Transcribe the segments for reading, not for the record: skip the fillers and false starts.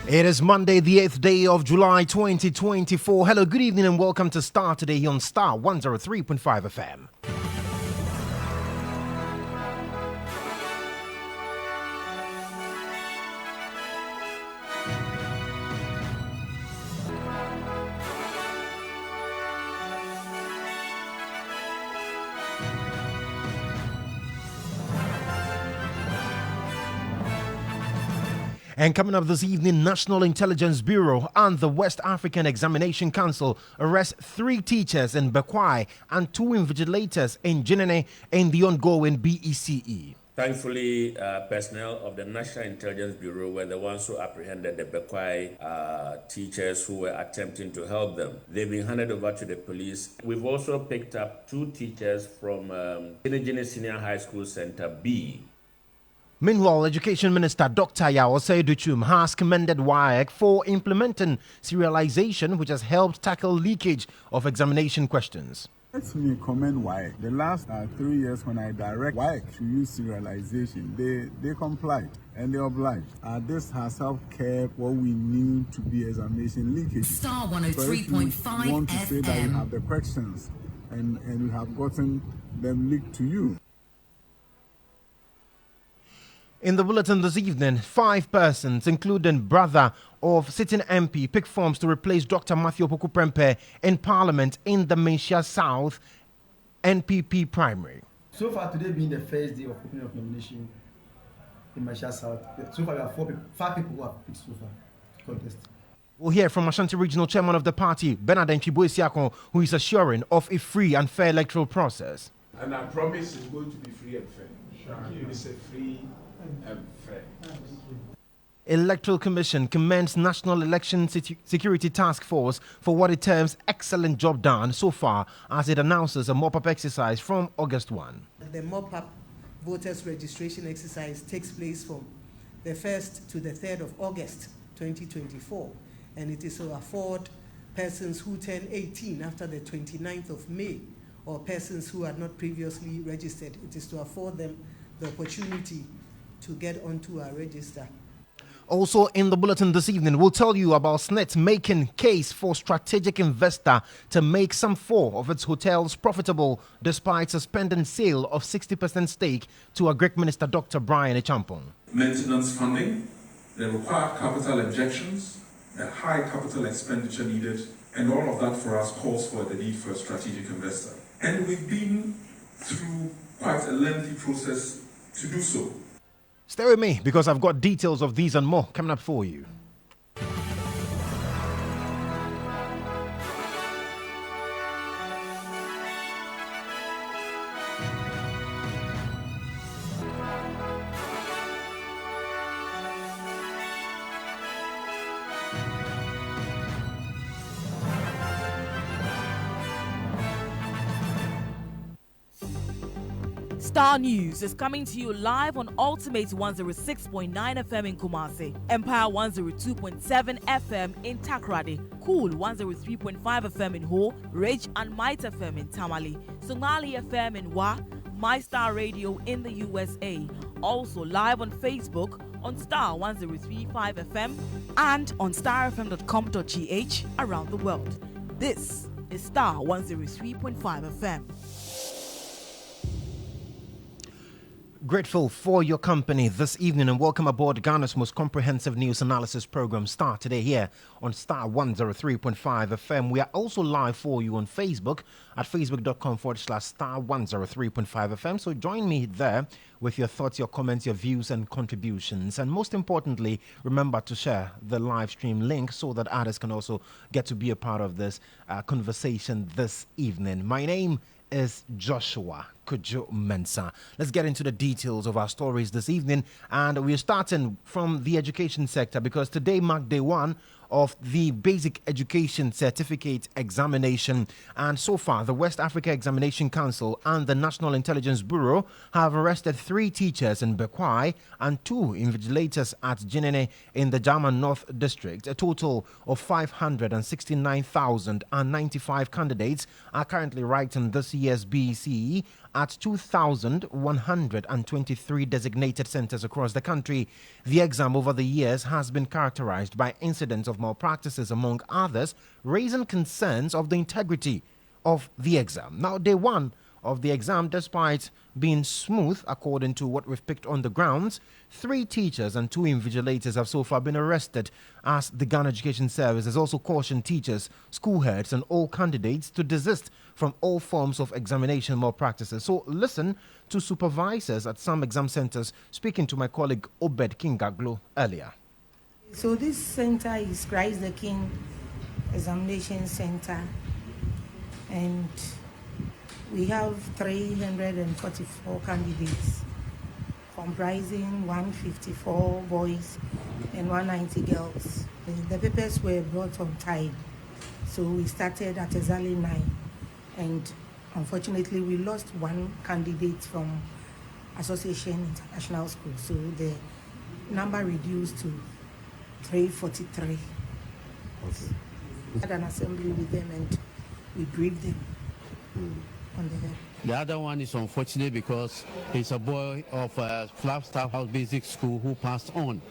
It is Monday, the 8th day of July 2024. Hello, good evening, and welcome to Starr today on Starr 103.5 FM. And coming up this evening, National Intelligence Bureau and the West African Examination Council arrest 3 teachers in Bekwai and 2 invigilators in Jinene in the ongoing BECE. Thankfully, personnel of the National Intelligence Bureau were the ones who apprehended the Bekwai teachers who were attempting to help them. They've been handed over to the police. We've also picked up 2 teachers from Jinene Senior High School Center B. Meanwhile, Education Minister Dr. Yao Seiduchum has commended WAEC for implementing serialization, which has helped tackle leakage of examination questions. Let me commend WAEC. The last 3 years when I direct WAEC to use serialization, they complied and they obliged. This has helped curb what we knew to be examination leakage. Starr 103.5 FM. You want to say that you have the questions and you have gotten them leaked to you. In the bulletin this evening, 5 persons, including brother of sitting MP, pick forms to replace Dr. Matthew Opoku-Prempeh in Parliament in the Menchia South NPP primary. So far today being the first day of opening of nomination in Menchia South, so far we have 5 people who have picked so far to contest. We'll hear from Ashanti Regional Chairman of the party, Bernard Nchibo-Isiakon, who is assuring of a free and fair electoral process. And I promise it's going to be free and fair. Sure. It's a free and fair. Electoral Commission commends National Election Security Task Force for what it terms excellent job done so far as it announces a mop-up exercise from August 1. The mop-up voters registration exercise takes place from the 1st to the 3rd of August 2024, and it is to afford persons who turn 18 after the 29th of May or persons who had not previously registered. It is to afford them the opportunity to get onto our register. Also in the bulletin this evening, we'll tell you about SNET making case for strategic investor to make some 4 of its hotels profitable despite suspending sale of 60% stake to Agric Minister Dr. Brian Echampong. Maintenance funding, the required capital injections, the high capital expenditure needed, and all of that for us calls for the need for a strategic investor. And we've been through quite a lengthy process to do so. Stay with me because I've got details of these and more coming up for you. Starr News is coming to you live on Ultimate 106.9 FM in Kumasi, Empire 102.7 FM in Takrady, Cool 103.5 FM in Ho, Ridge and Might FM in Tamale, Somali FM in Wa, My Star Radio in the USA. Also live on Facebook on Starr 103.5 FM and on starfm.com.gh around the world. This is Starr 103.5 FM. Grateful for your company this evening and welcome aboard Ghana's most comprehensive news analysis program, Starr, today here on Starr 103.5 FM. We are also live for you on Facebook at facebook.com/Starr 103.5 FM. So join me there with your thoughts, your comments, your views and contributions. And most importantly, remember to share the live stream link so that others can also get to be a part of this conversation this evening. My name is Joshua Kodjo Mensah. Let's get into the details of our stories this evening, and we're starting from the education sector because today marked day 1 of the Basic Education Certificate Examination, and so far the West Africa Examination Council and the National Intelligence Bureau have arrested 3 teachers in Bekwai and 2 invigilators at Jinene in the German North District. A total of 569,095 candidates are currently writing this year's BECE, at 2,123 designated centers across the country. The exam over the years has been characterized by incidents of malpractices, among others, raising concerns of the integrity of the exam. Now, day one of the exam, despite being smooth, according to what we've picked on the grounds, 3 teachers and 2 invigilators have so far been arrested, as the Ghana Education Service has also cautioned teachers, school heads, and all candidates to desist from all forms of examination malpractices. So listen to supervisors at some exam centers speaking to my colleague Obed Kingaglo earlier. So this center is Christ the King Examination Center, and we have 344 candidates, comprising 154 boys and 190 girls. The papers were brought on time, so we started at exactly 9, and unfortunately we lost 1 candidate from Association International School, so the number reduced to 343. Okay. We had an assembly with them and we briefed them on the head. The other one is unfortunate because he's a boy of Flagstaff House Basic School who passed on.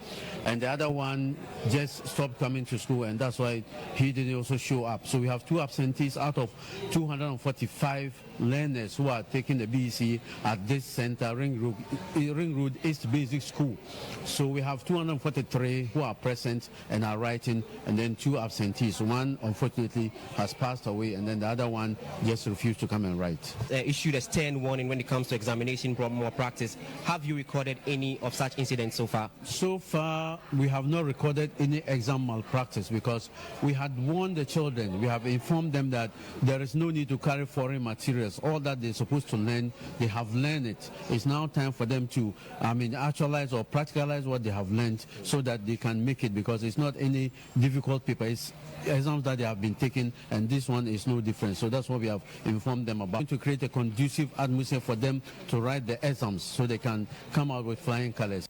And the other one just stopped coming to school, and that's why he didn't also show up. So we have 2 absentees out of 245 learners who are taking the BEC at this center, Ring Road East Basic School. So we have 243 who are present and are writing, and then 2 absentees. One, unfortunately, has passed away, and then the other one just refused to come and write. Issued a stern warning when it comes to examination malpractice. Have you recorded any of such incidents so far? So far, we have not recorded any exam malpractice because we had warned the children. We have informed them that there is no need to carry foreign materials. All that they're supposed to learn, they have learned it. It's now time for them to, actualize or practicalize what they have learned so that they can make it, because it's not any difficult paper. It's exams that they have been taking, and this one is no different. So that's what we have informed them about, to create a conducive atmosphere for them to write the exams so they can come out with flying colors.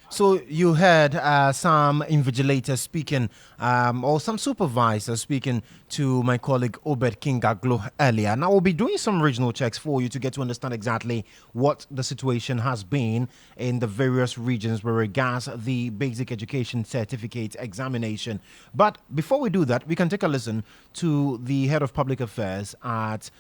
So you heard some invigilators speaking, or some supervisors speaking to my colleague Obed Kingaglo earlier. Now we'll be doing some regional checks for you to get to understand exactly what the situation has been in the various regions with regards the basic education certificate examination. But before we do that, we can take a listen to the head of public affairs at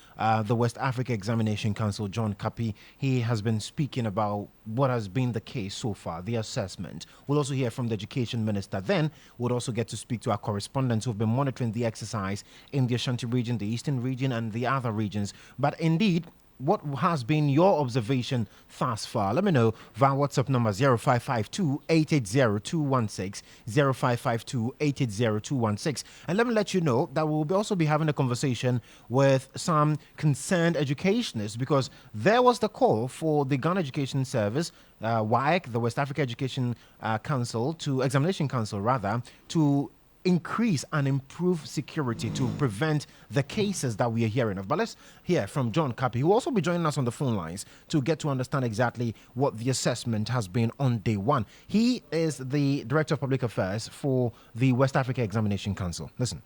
the West Africa Examination Council, John Kapi. He has been speaking about what has been the case so far, the assessment. We'll also hear from the education minister. Then we'll also get to speak to our correspondents who've been monitoring the exercise in the Ashanti region, the Eastern region, and the other regions. But indeed, what has been your observation thus far? Let me know via WhatsApp number 0552 880 216, 0552 880 216. And let me let you know that we'll also be having a conversation with some concerned educationists, because there was the call for the Ghana Education Service, WAEC, the West Africa Education Examination Council, to increase and improve security to prevent the cases that we are hearing of. But let's hear from John Kapi, who will also be joining us on the phone lines to get to understand exactly what the assessment has been on day one. He is the Director of Public Affairs for the West Africa Examination Council. Listen.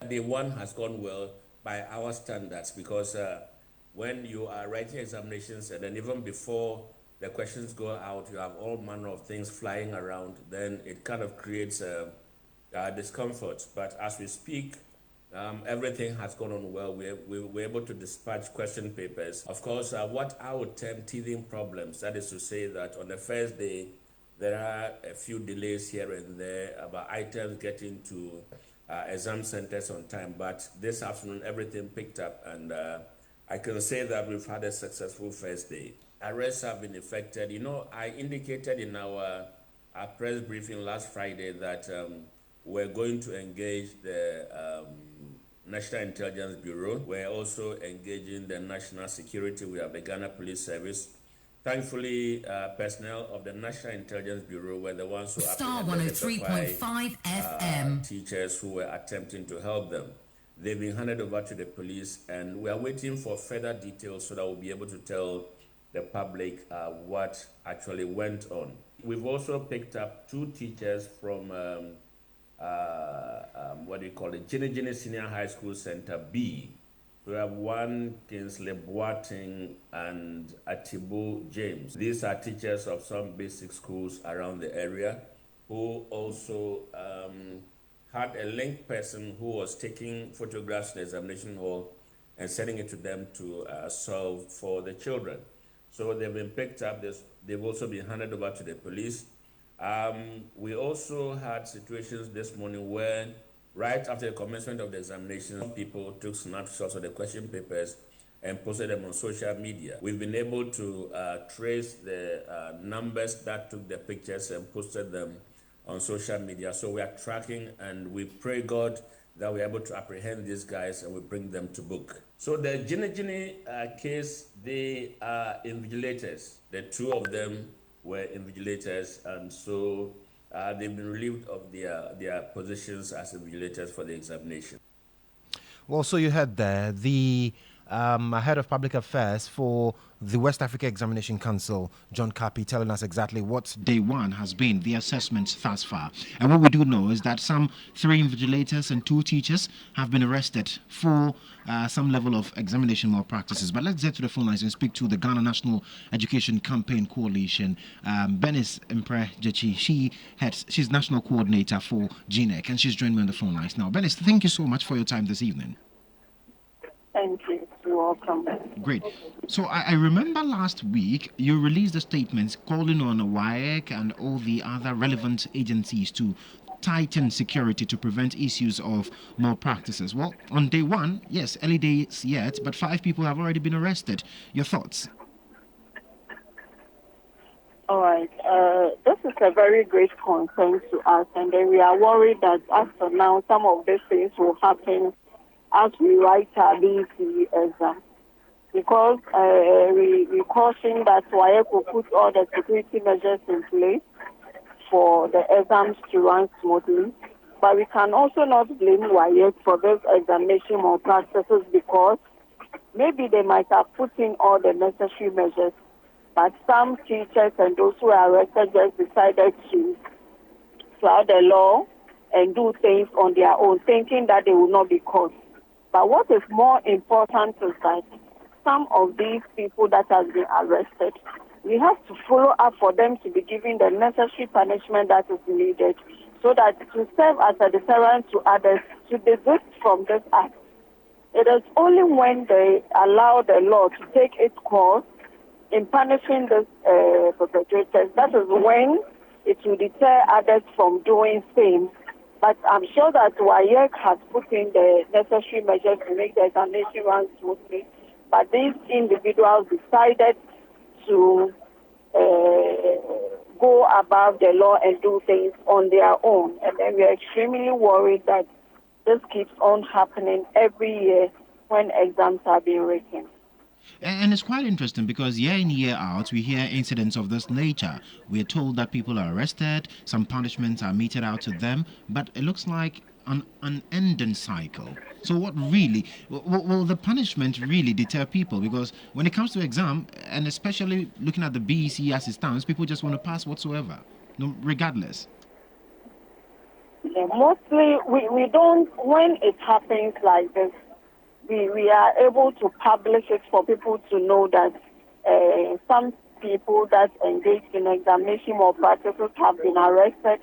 Day one has gone well by our standards, because when you are writing examinations and then even before the questions go out, you have all manner of things flying around, then it kind of creates discomfort. But as we speak, everything has gone on well. We're able to dispatch question papers. Of course, what I would term teething problems, that is to say that on the first day, there are a few delays here and there about items getting to exam centers on time. But this afternoon, everything picked up, and I can say that we've had a successful first day. Arrests have been effected. You know, I indicated in our press briefing last Friday that we're going to engage the National Intelligence Bureau. We're also engaging the National Security. We have the Ghana Police Service. Thankfully, personnel of the National Intelligence Bureau were the ones who Starr 103.5 FM. Teachers who were attempting to help them. They've been handed over to the police, and we are waiting for further details so that we'll be able to tell the public what actually went on. We've also picked up 2 teachers from Gine Senior High School Center B We have one Kingsley Boateng and Atibu James. These are teachers of some basic schools around the area who also had a link person who was taking photographs in the examination hall and sending it to them to solve for the children. So they've been picked up. They've also been handed over to the police. We also had situations this morning where right after the commencement of the examination, people took snapshots of the question papers and posted them on social media. We've been able to trace the numbers that took the pictures and posted them on social media. So we are tracking, and we pray God that we're able to apprehend these guys and we bring them to book. So the Gini case, they are invigilators. The two of them were invigilators, and so they've been relieved of their positions as invigilators for the examination. Well, so you heard there the head of public affairs for the West Africa Examination Council, John Kapi, telling us exactly what day one has been, the assessments thus far. And what we do know is that some 3 invigilators and 2 teachers have been arrested for some level of examination malpractices. But let's get to the phone lines and speak to the Ghana National Education Campaign Coalition. Benis Mpre Jechi, she's national coordinator for GNEC, and she's joining me on the phone lines now. Benis, thank you so much for your time this evening. Thank you. You're welcome. Great. So I remember last week you released a statement calling on WAEC and all the other relevant agencies to tighten security to prevent issues of malpractices. Well, on day one, yes, early days yet, but 5 people have already been arrested. Your thoughts? All right. This is a very great concern to us, and then we are worried that after now some of these things will happen as we write our BC exam, because we caution that WAEC will put all the security measures in place for the exams to run smoothly. But we can also not blame WAEC for this examination malpractices, because maybe they might have put in all the necessary measures, but some teachers and those who are arrested just decided to fly the law and do things on their own, thinking that they will not be caught. But what is more important is that some of these people that have been arrested, we have to follow up for them to be given the necessary punishment that is needed, so that to serve as a deterrent to others to desist from this act. It is only when they allow the law to take its course in punishing these perpetrators, that is when it will deter others from doing same. But I'm sure that WAEC has put in the necessary measures to make the examination run smoothly. But these individuals decided to go above the law and do things on their own. And then we are extremely worried that this keeps on happening every year when exams are being written. And it's quite interesting because year in, year out, we hear incidents of this nature. We're told that people are arrested, some punishments are meted out to them, but it looks like an unending cycle. So what really, will the punishment really deter people? Because when it comes to exam, and especially looking at the BEC as it stands, people just want to pass whatsoever, regardless. Yeah, mostly, we don't, when it happens like this, we are able to publish it for people to know that some people that engage in examination malpractices have been arrested,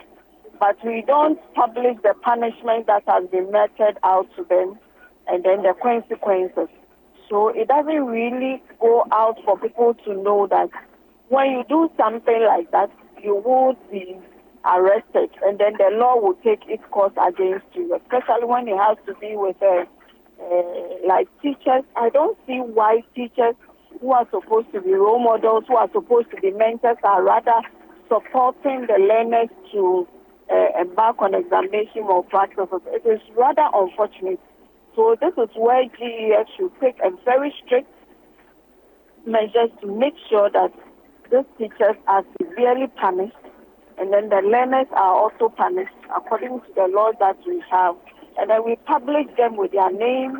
but we don't publish the punishment that has been meted out to them and then the consequences. So it doesn't really go out for people to know that when you do something like that, you will be arrested, and then the law will take its course against you, especially when it has to be with like teachers. I don't see why teachers who are supposed to be role models, who are supposed to be mentors, are rather supporting the learners to embark on examination malpractices. It is rather unfortunate. So this is where GES should take a very strict measures to make sure that these teachers are severely punished, and then the learners are also punished according to the laws that we have. And then we publish them with their names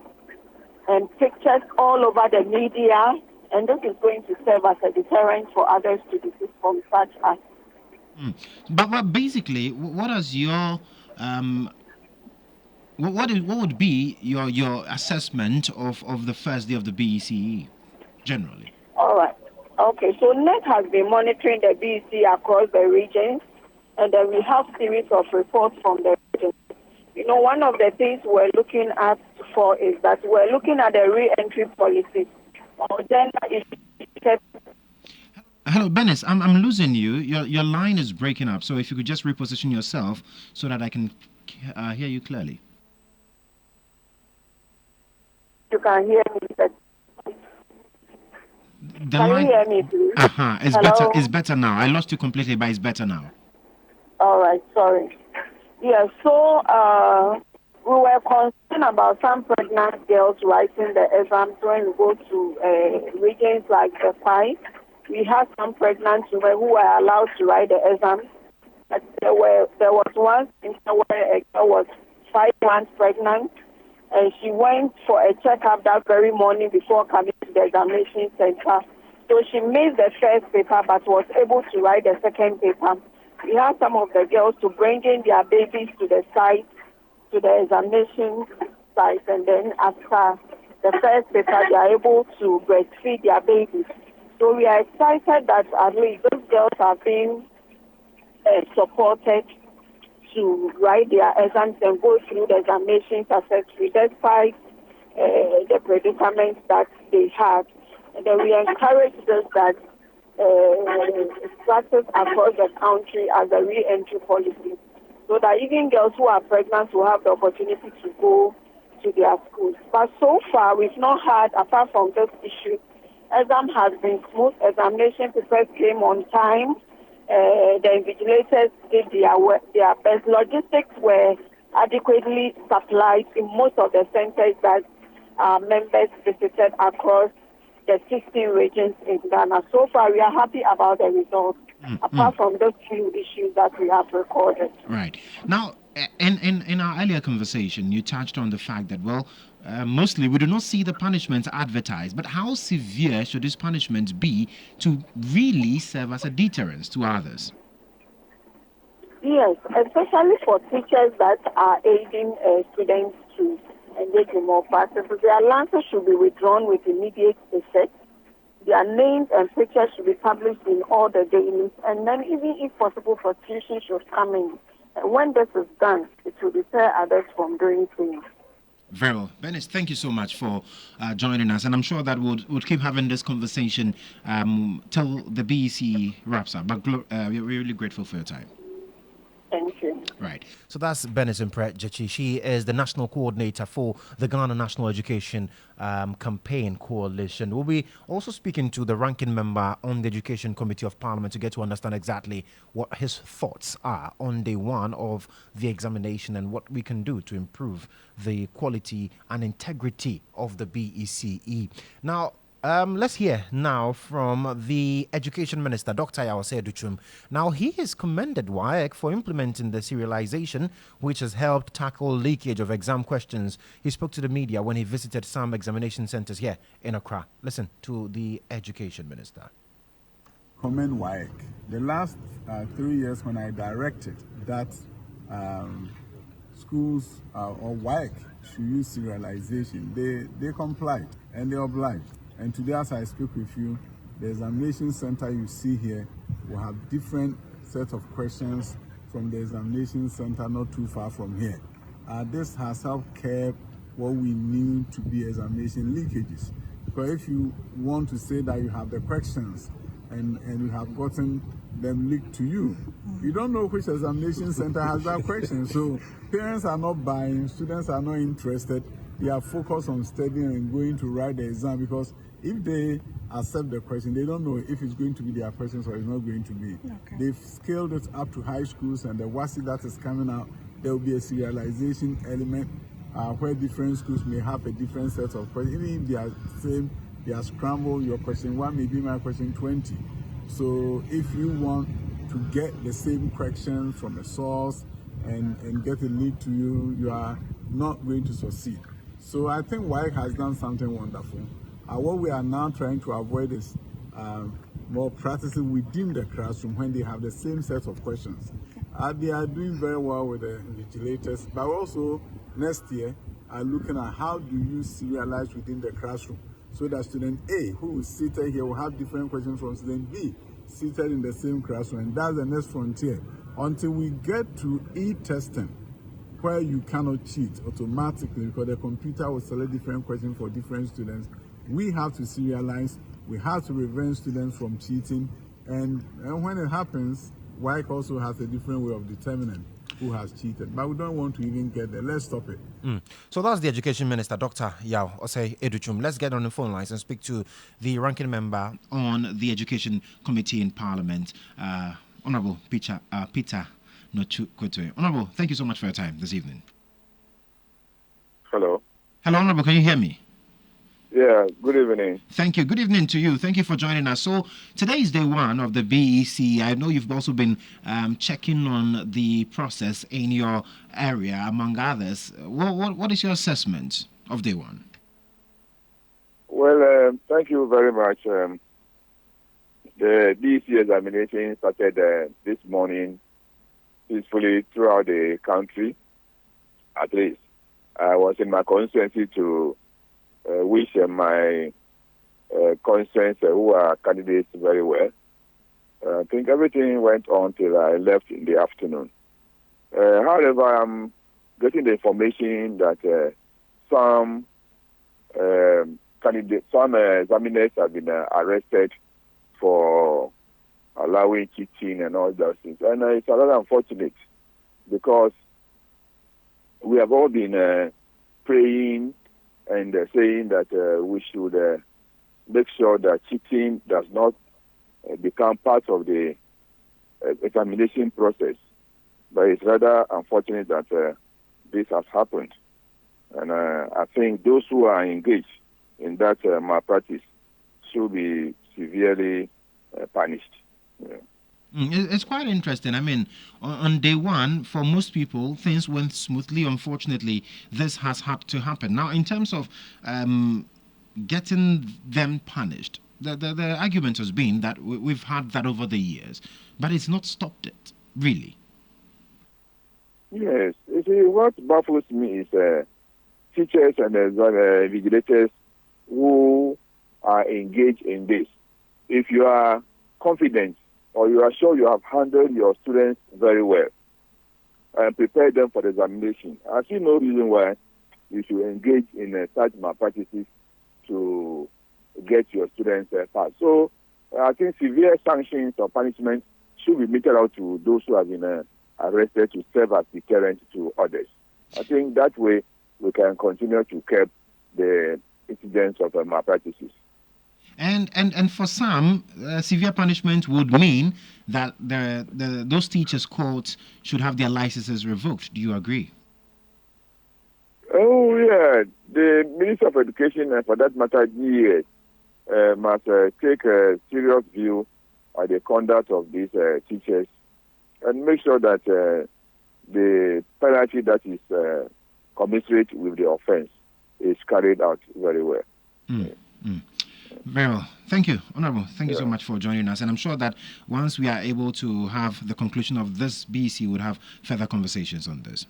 and pictures all over the media, and this is going to serve as a deterrent for others to desist from such acts. But basically, what What would be your assessment of the first day of the BECE generally? All right. Okay, so NET has been monitoring the BEC across the regions, and then we have series of reports from the regions. You know, one of the things we're looking at for is that we're looking at the re-entry policy or gender issues. Hello, Benes. I'm losing you. Your line is breaking up. So if you could just reposition yourself so that I can hear you clearly. You can hear me. Can you hear me, please? It's Hello? better. It's better now. I lost you completely, but it's better now. All right. Sorry. Yeah. So we were concerned about some pregnant girls writing the exams when we go to regions like the Five. We had some pregnant women who were allowed to write the exams. But there was one instance where a girl was 5 months pregnant, and she went for a checkup that very morning before coming to the examination center. So she missed the first paper but was able to write the second paper. We had some of the girls to bring in their babies to the site, to the examination site, and then after the first paper, they are able to breastfeed their babies. So we are excited that at least those girls are being supported to write their exams and go through the examination successfully despite the predicaments that they had. And then we encourage those that practice across the country as a re-entry policy so that even girls who are pregnant will have the opportunity to go to their schools. But so far, we've not had, apart from this issue, exam has been smooth. Examination papers came on time. The invigilators did their best. Logistics were adequately supplied in most of the centers that members visited across the 16 regions in Ghana. So far, we are happy about the results, apart from those few issues that we have recorded. Right. Now, in our earlier conversation, you touched on the fact that, mostly we do not see the punishments advertised, but how severe should these punishments be to really serve as a deterrence to others? Yes, especially for teachers that are aiding students to engage in more practices. Their allowances should be withdrawn with immediate effect. Their names and pictures should be published in all the dailies, and then even if possible, prosecution should come in. And when this is done, it will deter others from doing things. Very well. Benes, thank you so much for joining us. And I'm sure that we'll keep having this conversation till the BEC wraps up. But we're really grateful for your time. Thank you. Right. So that's Benes Jechi. She is the national coordinator for the Ghana National Education Campaign Coalition. We'll be also speaking to the ranking member on the Education Committee of Parliament to get to understand exactly what his thoughts are on day one of the examination and what we can do to improve the quality and integrity of the BECE. Now, let's hear now from the Education Minister, Dr. Yawase Duchum. Now, he has commended WAEC for implementing the serialization, which has helped tackle leakage of exam questions. He spoke to the media when he visited some examination centers here in Accra. Listen to the Education Minister. Commend WAEC. The last 3 years when I directed that schools or WAEC should use serialization, they complied and they obliged. And today, as I speak with you, the examination center you see here will have different sets of questions from the examination center not too far from here. This has helped curb what we knew to be examination leakages. Because if you want to say that you have the questions and you have gotten them leaked to you, you don't know which examination center has that question. So parents are not buying, students are not interested. They are focused on studying and going to write the exam, because if they accept the question, they don't know if it's going to be their questions or it's not going to be. Okay. They've scaled it up to high schools, and the WASI that is coming out, there will be a serialization element where different schools may have a different set of questions. Even if they are same, they are scrambled. Your question 1 may be my question 20. So if you want to get the same question from a source and get a lead to you, you are not going to succeed. So I think WAEC has done something wonderful. What we are now trying to avoid is more practicing within the classroom when they have the same set of questions. They are doing very well with the invigilators, but also next year are looking at how do you serialize within the classroom so that student A, who is seated here, will have different questions from student B, seated in the same classroom. And that's the next frontier. Until we get to e-testing, where you cannot cheat automatically because the computer will select different questions for different students, we have to serialize, we have to prevent students from cheating. And when it happens, WIC also has a different way of determining who has cheated. But we don't want to even get there. Let's stop it. So that's the Education Minister, Dr. Yao Osei Educhum. Let's get on the phone lines and speak to the ranking member on the Education Committee in Parliament, Honorable Peter Nochu Kodjo. Honorable, thank you so much for your time this evening. Hello. Hello, Honorable, can you hear me? Yeah, good evening. Thank you. Good evening to you. Thank you for joining us. So today is day one of the BEC. I know you've also been checking on the process in your area, among others. What is your assessment of day one? Well, thank you very much. The BEC examination started this morning peacefully throughout the country, at least. I was in my constituency to wish my constituents who are candidates very well. I think everything went on till I left in the afternoon. However, I'm getting the information that some examiners have been arrested for allowing cheating and all those things. And it's a lot unfortunate because we have all been praying and saying that we should make sure that cheating does not become part of the examination process. But it's rather unfortunate that this has happened. And I think those who are engaged in that malpractice should be severely punished. Yeah. It's quite interesting. I mean, on day one, for most people, things went smoothly. Unfortunately, this has had to happen. Now, in terms of getting them punished, the argument has been that we've had that over the years, but it's not stopped it, really. Yes. You see, what baffles me is teachers and vigilators who are engaged in this. If you are confident or you are sure you have handled your students very well and prepared them for the examination, I see no reason why you should engage in such malpractices to get your students passed. So I think severe sanctions or punishment should be meted out to those who have been arrested to serve as deterrent to others. I think that way we can continue to curb the incidents of malpractices. And for some, severe punishment would mean that those teachers' courts should have their licenses revoked. Do you agree? Oh, yeah. The Minister of Education, and for that matter, GES, must take a serious view of the conduct of these teachers and make sure that the penalty that is commensurate with the offense is carried out very well. Very well. Thank you, Honorable. Thank you so much for joining us. And I'm sure that once we are able to have the conclusion of this BEC, we'll have further conversations on this.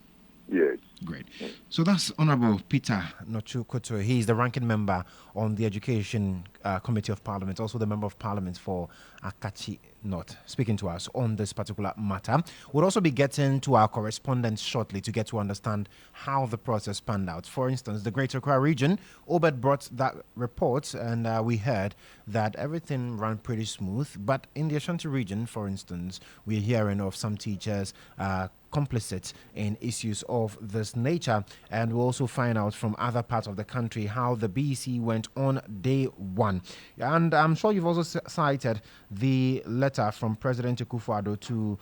Yes. Great. So that's Honorable Peter Nochu Kodjo. He is the ranking member on the Education Committee of Parliament, also the Member of Parliament for Akachi North, speaking to us on this particular matter. We'll also be getting to our correspondents shortly to get to understand how the process panned out. For instance, the Greater Accra region, Obed brought that report, and we heard that everything ran pretty smooth. But in the Ashanti region, for instance, we're hearing of some teachers complicit in issues of this nature, and we'll also find out from other parts of the country how the BEC went on day one. And I'm sure you've also cited the letter from President Akufo-Addo to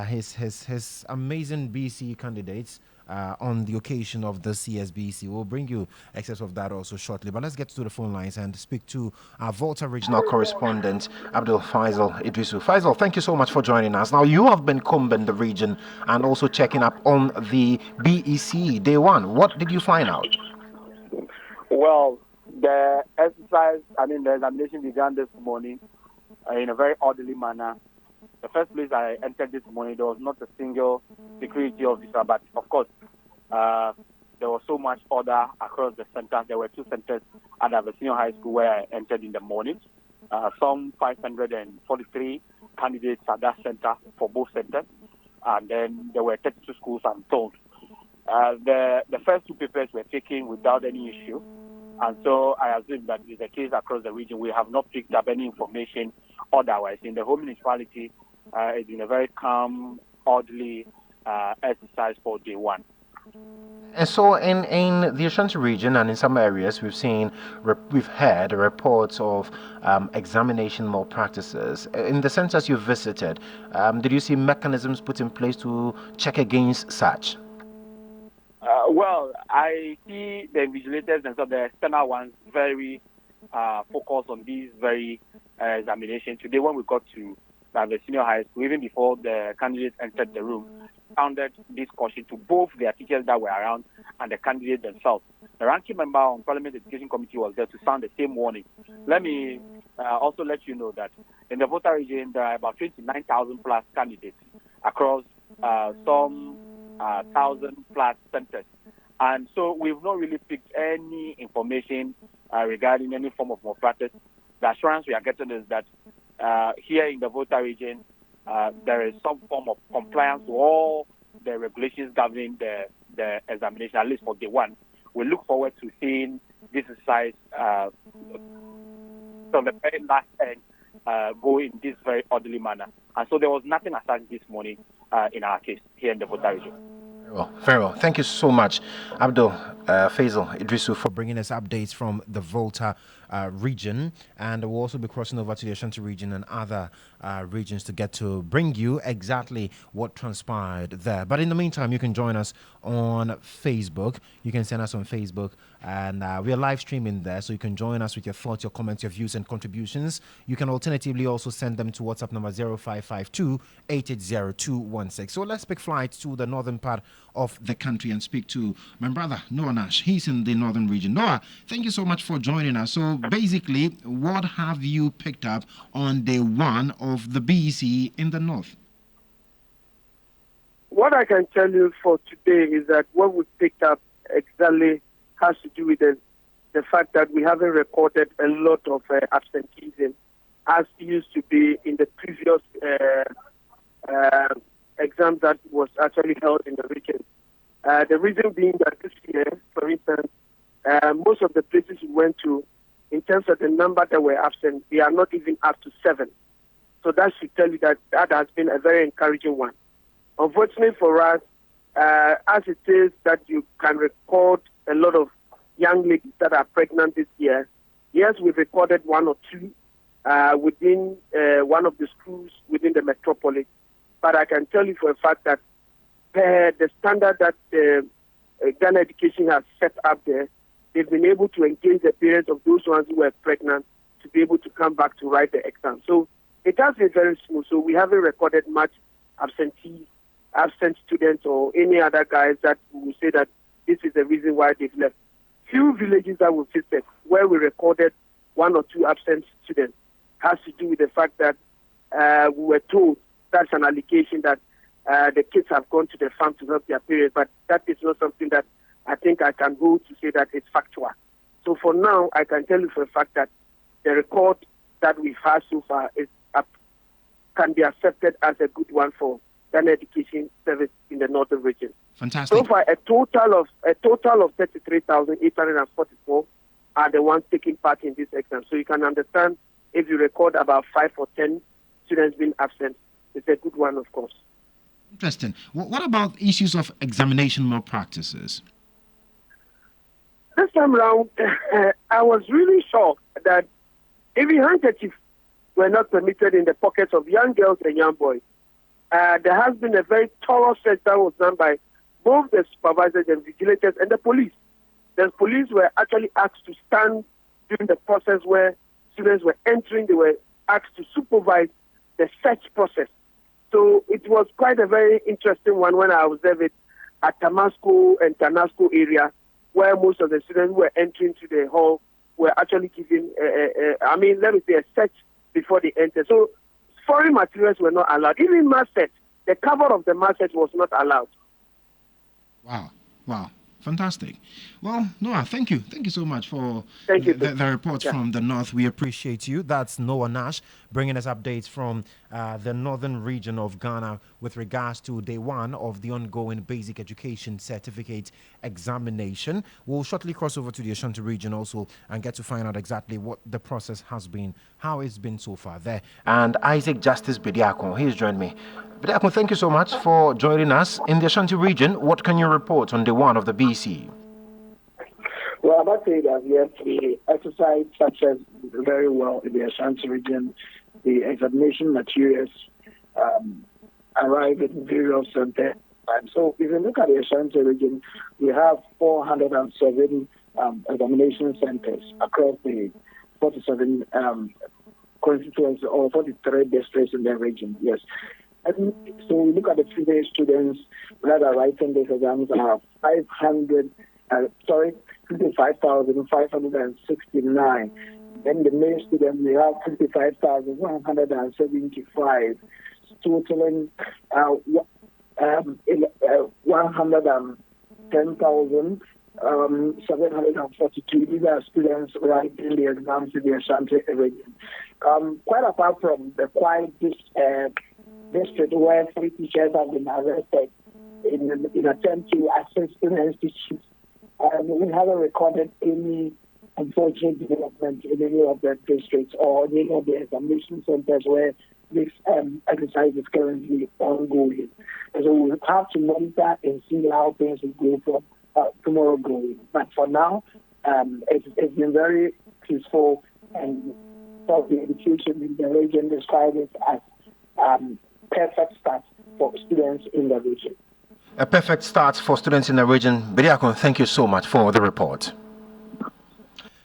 his amazing BEC candidates on the occasion of the CSBC. We'll bring you excess of that also shortly. But let's get to the phone lines and speak to our Volta regional correspondent, Abdul Faisal Idrisu. Faisal, thank you so much for joining us. Now, you have been combing the region and also checking up on the BEC day one. What did you find out? Well, the examination began this morning in a very orderly manner. The first place I entered this morning, there was not a single security officer, but of course, there was so much order across the centers. There were 2 centers at Avenue High School where I entered in the morning. Some 543 candidates at that center for both centers. And then there were 32 schools, I'm told. The first 2 papers were taken without any issue. And so I assume that is the case across the region. We have not picked up any information otherwise. In the whole municipality, it's been a very calm, orderly exercise for day one. And so in the Ashanti region and in some areas, we've heard reports of examination malpractices. In the centers you visited, did you see mechanisms put in place to check against such? Well, I see the invigilators and so the external ones very focused on these very examinations. Today, when we got to the senior high school, even before the candidates entered the room, sounded this caution to both their teachers that were around and the candidates themselves. The ranking member on Parliament Education Committee was there to sound the same warning. Let me also let you know that in the Volta region, there are about 29,000 plus candidates across some 1,000 plus centers. And so we've not really picked any information regarding any form of malpractice. The assurance we are getting is that here in the Volta region, there is some form of compliance to all the regulations governing the examination, at least for day one. We look forward to seeing this exercise from the very last end go in this very orderly manner. And so there was nothing as such this morning in our case here in the Volta region. Very well. Thank you so much, Abdul Faisal Idrisu, for bringing us updates from the Volta region. And we'll also be crossing over to the Ashanti region and other regions to get to bring you exactly what transpired there. But in the meantime, you can join us on Facebook. You can send us on Facebook, and we are live streaming there, so you can join us with your thoughts, your comments, your views, and contributions. You can alternatively also send them to WhatsApp number 0552 880216. So let's pick flight to the northern part of the country and speak to my brother Noah Nash. He's in the northern region. Noah, thank you so much for joining us. So basically, what have you picked up on day one of the BEC in the north? What I can tell you for today is that what we picked up exactly has to do with the fact that we haven't recorded a lot of absenteeism as used to be in the previous exam that was actually held in the region. The reason being that this year, for instance, most of the places we went to, in terms of the number that were absent, they are not even up to 7. So that should tell you that that has been a very encouraging one. Unfortunately for us, as it is that you can record a lot of young ladies that are pregnant this year, yes, we've recorded 1 or 2 within one of the schools within the metropolis. But I can tell you for a fact that the standard that Ghana Education has set up there, they've been able to engage the parents of those ones who were pregnant to be able to come back to write the exam. So it has been very smooth. So we haven't recorded much absent students or any other guys that will say that this is the reason why they've left. Few villages that we visited where we recorded 1 or 2 absent students has to do with the fact that we were told that's an allegation that the kids have gone to the farm to help their parents, but that is not something that I think I can go to say that it's factual. So for now, I can tell you for a fact that the record that we've had so far can be accepted as a good one for Ghana Education Service in the northern region. Fantastic. So far, a total of 33,844 are the ones taking part in this exam. So you can understand if you record about 5 or 10 students being absent, it's a good one, of course. Interesting. What about issues of examination malpractices? This time around, I was really shocked that even handkerchiefs were not permitted in the pockets of young girls and young boys. There has been a very thorough search that was done by both the supervisors and vigilators and the police. The police were actually asked to stand during the process where students were entering. They were asked to supervise the search process. So it was quite a very interesting one when I observed it at Tamasco and Tanasco area, where most of the students who were entering to the hall were actually given, a search before they enter. So foreign materials were not allowed. Even mass set, the cover of the mass set was not allowed. Wow. Fantastic. Well, Noah, thank you. Thank you so much for the report from the north. We appreciate you. That's Noah Nash bringing us updates from the northern region of Ghana with regards to day one of the ongoing basic education certificate examination. We'll shortly cross over to the Ashanti region also and get to find out exactly what the process has been, how it's been so far there. And Isaac Justice Bediako, he's joined me. Bediako, thank you so much for joining us. In the Ashanti region, what can you report on day one of the BC? Well, I must say that yes, the exercise success very well in the Ashanti region. The examination materials arrive in various centers. So if you look at the Ashanti region, we have 407 examination centers across the 47 constituencies or 43 districts in the region. Yes. And so we look at the female students that are writing these exams are 55,569. Then the male students, we have 55,175, totaling 110,742. These are students writing the exams in the Ashanti region. Quite apart from the quiet district where 3 teachers have been arrested in attempt to assist students to cheat. We haven't recorded any unfortunate development in any of the districts or any of the examination centers where this exercise is currently ongoing. And so we have to monitor and see how things will go from tomorrow going. But for now, it's been very peaceful, and the education in the region described it as perfect start for students in the region. A perfect start for students in the region. Bediako, thank you so much for the report.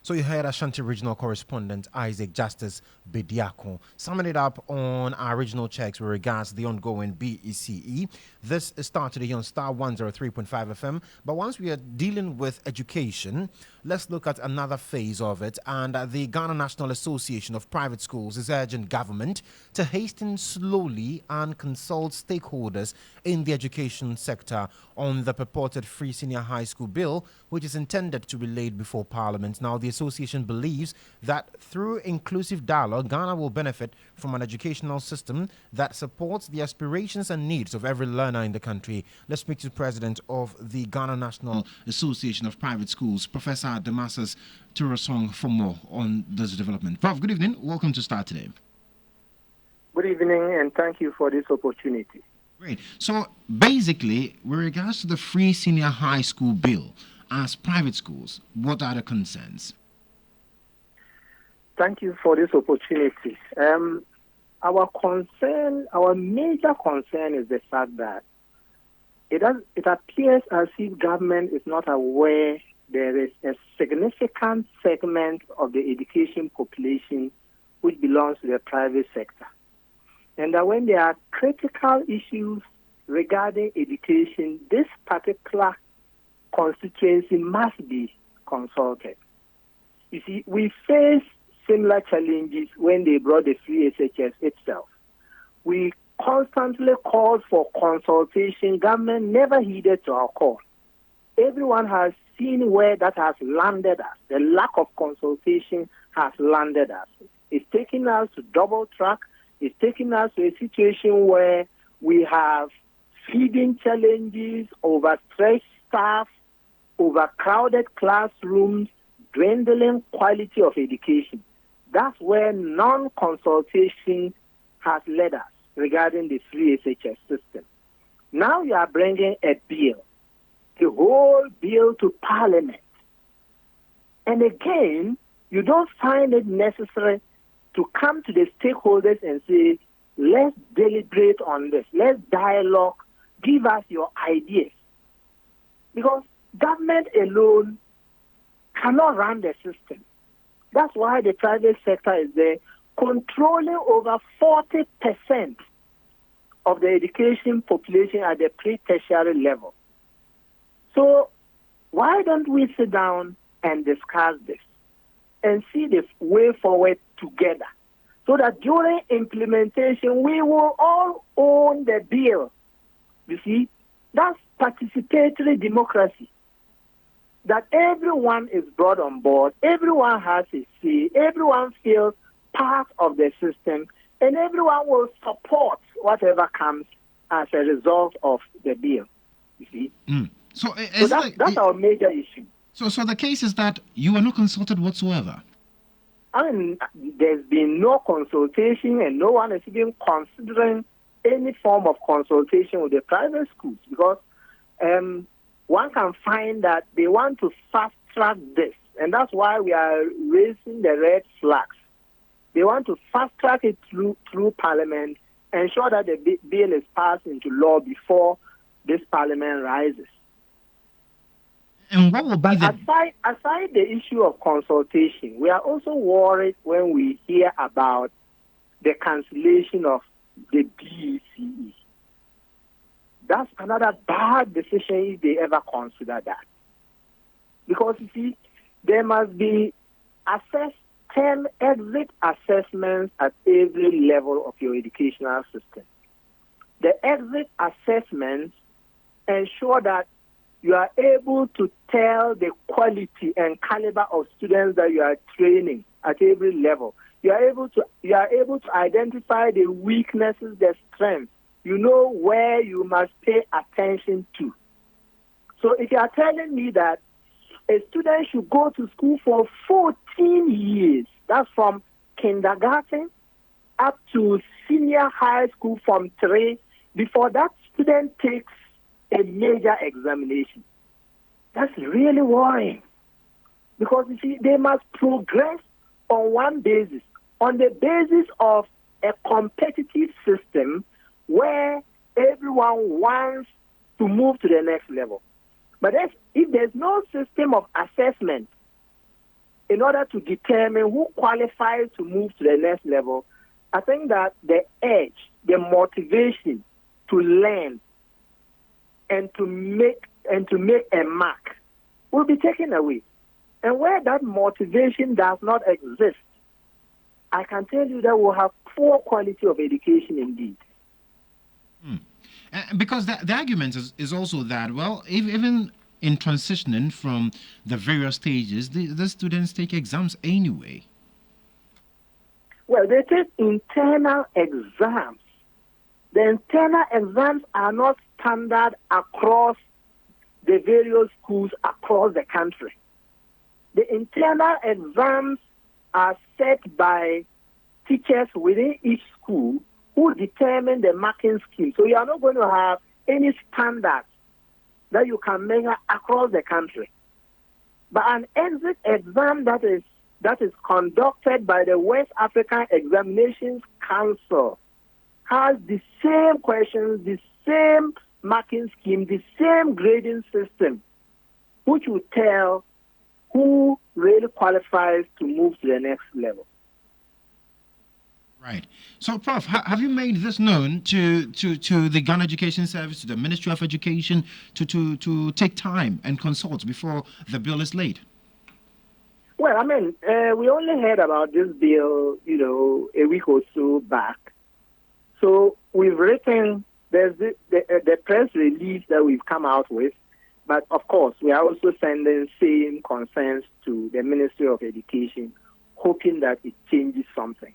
So you heard Ashanti regional correspondent Isaac Justice Bediako summing it up on our regional checks with regards to the ongoing BECE. This started today on Starr 103.5 FM. But once we are dealing with education, let's look at another phase of it. And the Ghana National Association of Private Schools is urging government to hasten slowly and consult stakeholders in the education sector on the purported free senior high school bill, which is intended to be laid before Parliament. Now, the association believes that through inclusive dialogue, Ghana will benefit from an educational system that supports the aspirations and needs of every learner in the country. Let's speak to the president of the Ghana National Association of Private Schools, Professor Damascus Turosong, for more on this development. Prof, good evening. Welcome to Starr today. Good evening, and thank you for this opportunity. Great. So basically, with regards to the free senior high school bill, as private schools, what are the concerns? Thank you for this opportunity. Our major concern is the fact that it appears as if government is not aware there is a significant segment of the education population which belongs to the private sector. And that when there are critical issues regarding education, this particular constituency must be consulted. You see, we face similar challenges when they brought the free SHS itself. We constantly called for consultation. Government never heeded to our call. Everyone has seen where that has landed us. The lack of consultation has landed us. It's taking us to double track. It's taking us to a situation where we have feeding challenges, overstretched staff, overcrowded classrooms, dwindling quality of education. That's where non-consultation has led us regarding the free SHS system. Now you are bringing a bill, the whole bill to Parliament. And again, you don't find it necessary to come to the stakeholders and say, let's deliberate on this, let's dialogue, give us your ideas. Because government alone cannot run the system. That's why the private sector is there, controlling over 40% of the education population at the pre-tertiary level. So why don't we sit down and discuss this and see the way forward together so that during implementation we will all own the bill? You see, that's participatory democracy. that everyone is brought on board, everyone has a say, everyone feels part of the system, and everyone will support whatever comes as a result of the bill. You see? So that's our major issue. So the case is that you were not consulted whatsoever. I mean, there's been no consultation, and no one is even considering any form of consultation with the private schools, because one can find that they want to fast track this, and that's why we are raising the red flags. They want to fast track it through Parliament, ensure that the bill is passed into law before this Parliament rises. And what will be aside the issue of consultation, we are also worried when we hear about the cancellation of the BECE. That's another bad decision if they ever consider that. Because, you see, there must be 10 exit assessments at every level of your educational system. The exit assessments ensure that you are able to tell the quality and caliber of students that you are training at every level. You are able to identify the weaknesses, the strengths. You know where you must pay attention to. So if you are telling me that a student should go to school for 14 years, that's from kindergarten up to senior high school from 3, before that student takes a major examination. That's really worrying. Because, you see, they must progress on one basis, on the basis of a competitive system where everyone wants to move to the next level. But if there's no system of assessment in order to determine who qualifies to move to the next level, I think that the edge, the motivation to learn and to make a mark will be taken away. And where that motivation does not exist, I can tell you that we'll have poor quality of education indeed. Because the argument is also that, well, even in transitioning from the various stages, the students take exams anyway. Well, they take internal exams. The internal exams are not standard across the various schools across the country. The internal exams are set by teachers within each school who determine the marking scheme. So you are not going to have any standards that you can measure across the country. But an exit exam that is conducted by the West African Examinations Council has the same questions, the same marking scheme, the same grading system, which will tell who really qualifies to move to the next level. Right. So, Prof, have you made this known to the Ghana Education Service, to the Ministry of Education, to take time and consult before the bill is laid? Well, I mean, we only heard about this bill, a week or so back. So we've written, there's the press release that we've come out with, but of course, we are also sending same concerns to the Ministry of Education, hoping that it changes something.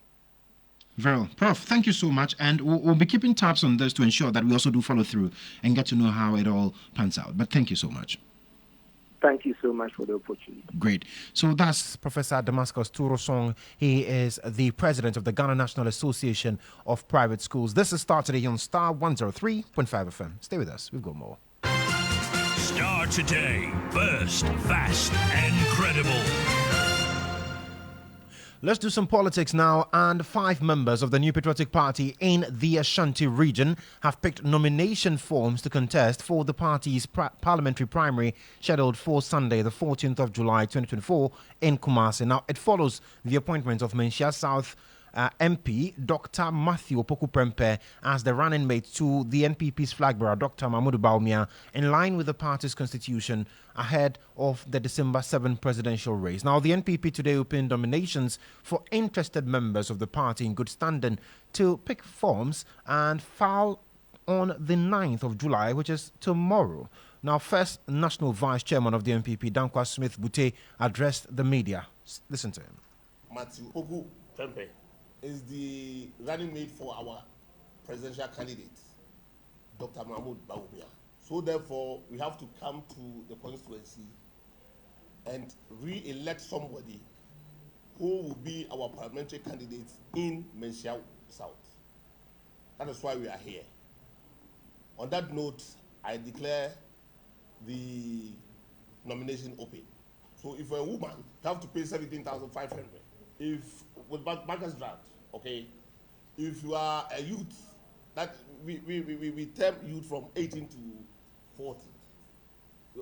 Very well. Prof, thank you so much. And we'll be keeping tabs on this to ensure that we also do follow through and get to know how it all pans out. But thank you so much. Thank you so much for the opportunity. Great. So that's Professor Damascus Turosong. He is the president of the Ghana National Association of Private Schools. This is Starr Today on Starr 103.5 FM. Stay with us. We've got more. Starr Today. First, fast, and credible. Let's do some politics now. And 5 members of the New Patriotic Party in the Ashanti region have picked nomination forms to contest for the party's parliamentary primary scheduled for Sunday, the 14th of July 2024 in Kumasi. Now, it follows the appointment of Menchia South MP Dr. Matthew Opoku-Prempeh as the running mate to the NPP's flag bearer, Dr. Mahmoud Bawumia, in line with the party's constitution ahead of the December 7 presidential race. Now, the NPP today opened nominations for interested members of the party in good standing to pick forms and file on the 9th of July, which is tomorrow. Now, first National Vice Chairman of the NPP, Dankwa Smith Bute, addressed the media. Listen to him. Matthew Kodjo Mensah is the running mate for our presidential candidate, Dr. Mahmoud Bawumia. So therefore, we have to come to the constituency and re-elect somebody who will be our parliamentary candidate in Mensah South. That is why we are here. On that note, I declare the nomination open. So if you're a woman, you have to pay 17,500. If with bankers draft, okay. If you are a youth, that we term youth from 18 to 40,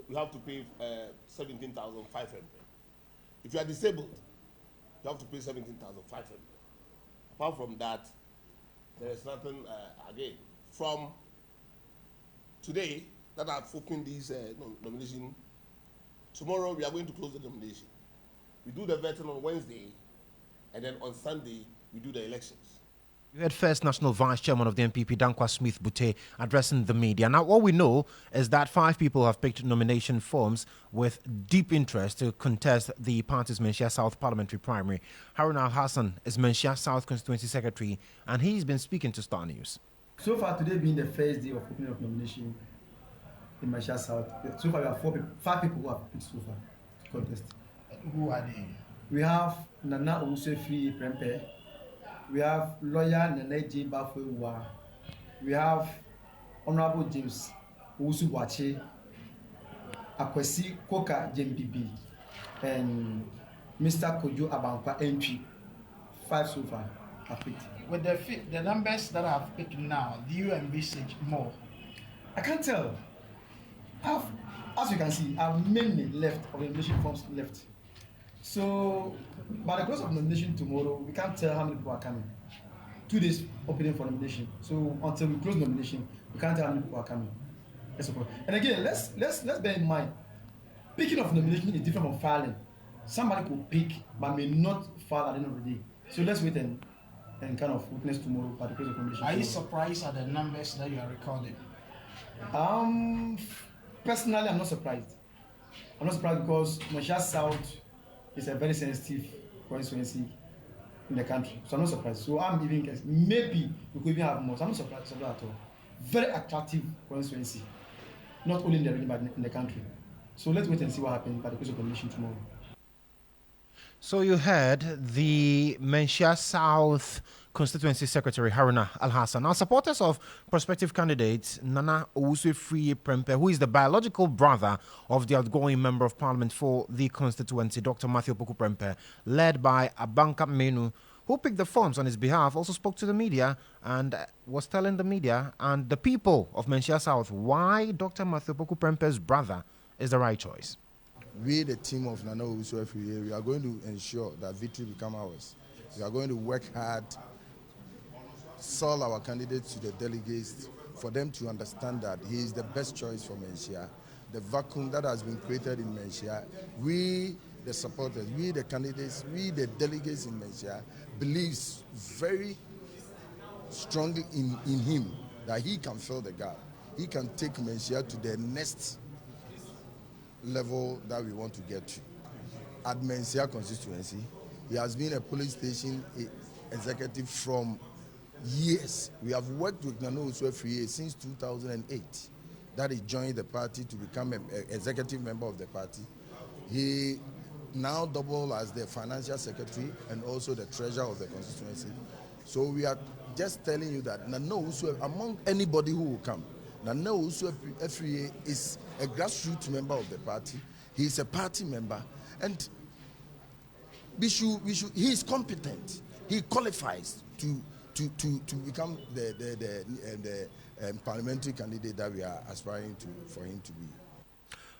you have to pay 17,500. If you are disabled, you have to pay 17,500. Apart from that, there is nothing again. From today that I've opened this nomination, tomorrow we are going to close the nomination. We do the vetting on Wednesday, and then on Sunday we do the elections. You heard first National Vice Chairman of the NPP, Dankwa Smith Bute, addressing the media. Now, all we know is that 5 people have picked nomination forms with deep interest to contest the party's Mensah South parliamentary primary. Haruna Al-Hassan is Mensah South Constituency Secretary, and he's been speaking to Starr News. So far, today being the first day of opening of nomination in Mensah South, so far we have 5 people who have picked so far to contest. Who are they? We have Nana Owusu-Efriye Prempeh. We have lawyer Nene J. Bafewa. We have Honorable James Owusu-Boakye, Akwesi Koka JMPP, and Mr. Kodjo Abankwa MP. 5 so far have picked. With the numbers that I've picked now, do you envisage more? I can't tell. As you can see, I have many left of the nomination forms left. So, by the close of nomination tomorrow, we can't tell how many people are coming. 2 days opening for nomination. So until we close nomination, we can't tell how many people are coming. And again, let's bear in mind, picking of nomination is different from filing. Somebody could pick, but may not file at the end of the day. So let's wait and kind of witness tomorrow by the close of nomination. Are you surprised at the numbers that you are recording? Personally, I'm not surprised. I'm not surprised because Mensah South is a very sensitive constituency in the country. So I'm not surprised. So I'm even guessing maybe we could even have more. So I'm not surprised at all. Very attractive constituency, not only in the region but in the country. So let's wait and see what happens by the close of nomination tomorrow. So you heard the Mensah South Constituency Secretary Haruna Al-Hassan. Now, supporters of prospective candidate Nana Owusu-Efriye Prempeh, who is the biological brother of the outgoing Member of Parliament for the constituency, Dr. Matthew Opoku Prempeh, led by Abanka Menu, who picked the forms on his behalf, also spoke to the media and was telling the media and the people of Mensah South why Dr. Matthew Opoku Prempeh's brother is the right choice. We, the team of Nana Owusu-Efriye, we are going to ensure that victory become ours. We are going to work hard, sell our candidates to the delegates for them to understand that he is the best choice for Mensah. The vacuum that has been created in Mensah, we, the supporters, we, the candidates, we, the delegates in Mensah, believes very strongly in him that he can fill the gap. He can take Mensah to the next level that we want to get to. At Mensah constituency, he has been a police station executive from years. We have worked with Nana Owusu-Efriye since 2008. That he joined the party to become an executive member of the party. He now doubled as the financial secretary and also the treasurer of the constituency. So we are just telling you that Nana Owusu, among anybody who will come, Nana Owusu-Efriye is a grassroots member of the party. He is a party member, and he is competent. He qualifies to become the parliamentary candidate that we are aspiring for him to be.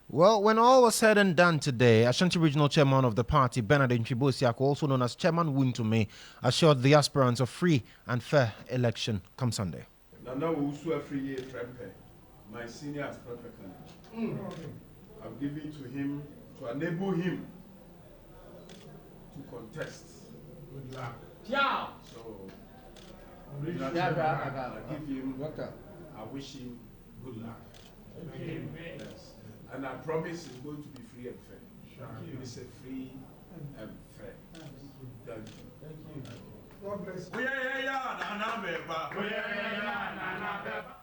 Well, when all was said and done today, Ashanti Regional Chairman of the party, Bernard Nchibosiak, also known as Chairman Wintume, assured the aspirants of free and fair election come Sunday. Nana Owusu-Efriye Prempeh, my senior as Prempeh candidate, I've given to him to enable him to contest. Good luck. Yeah. So, I give him, I wish him good luck. Yes. And I promise it's going to be free and fair. It's a free and fair. Thank you. Thank you. God bless you.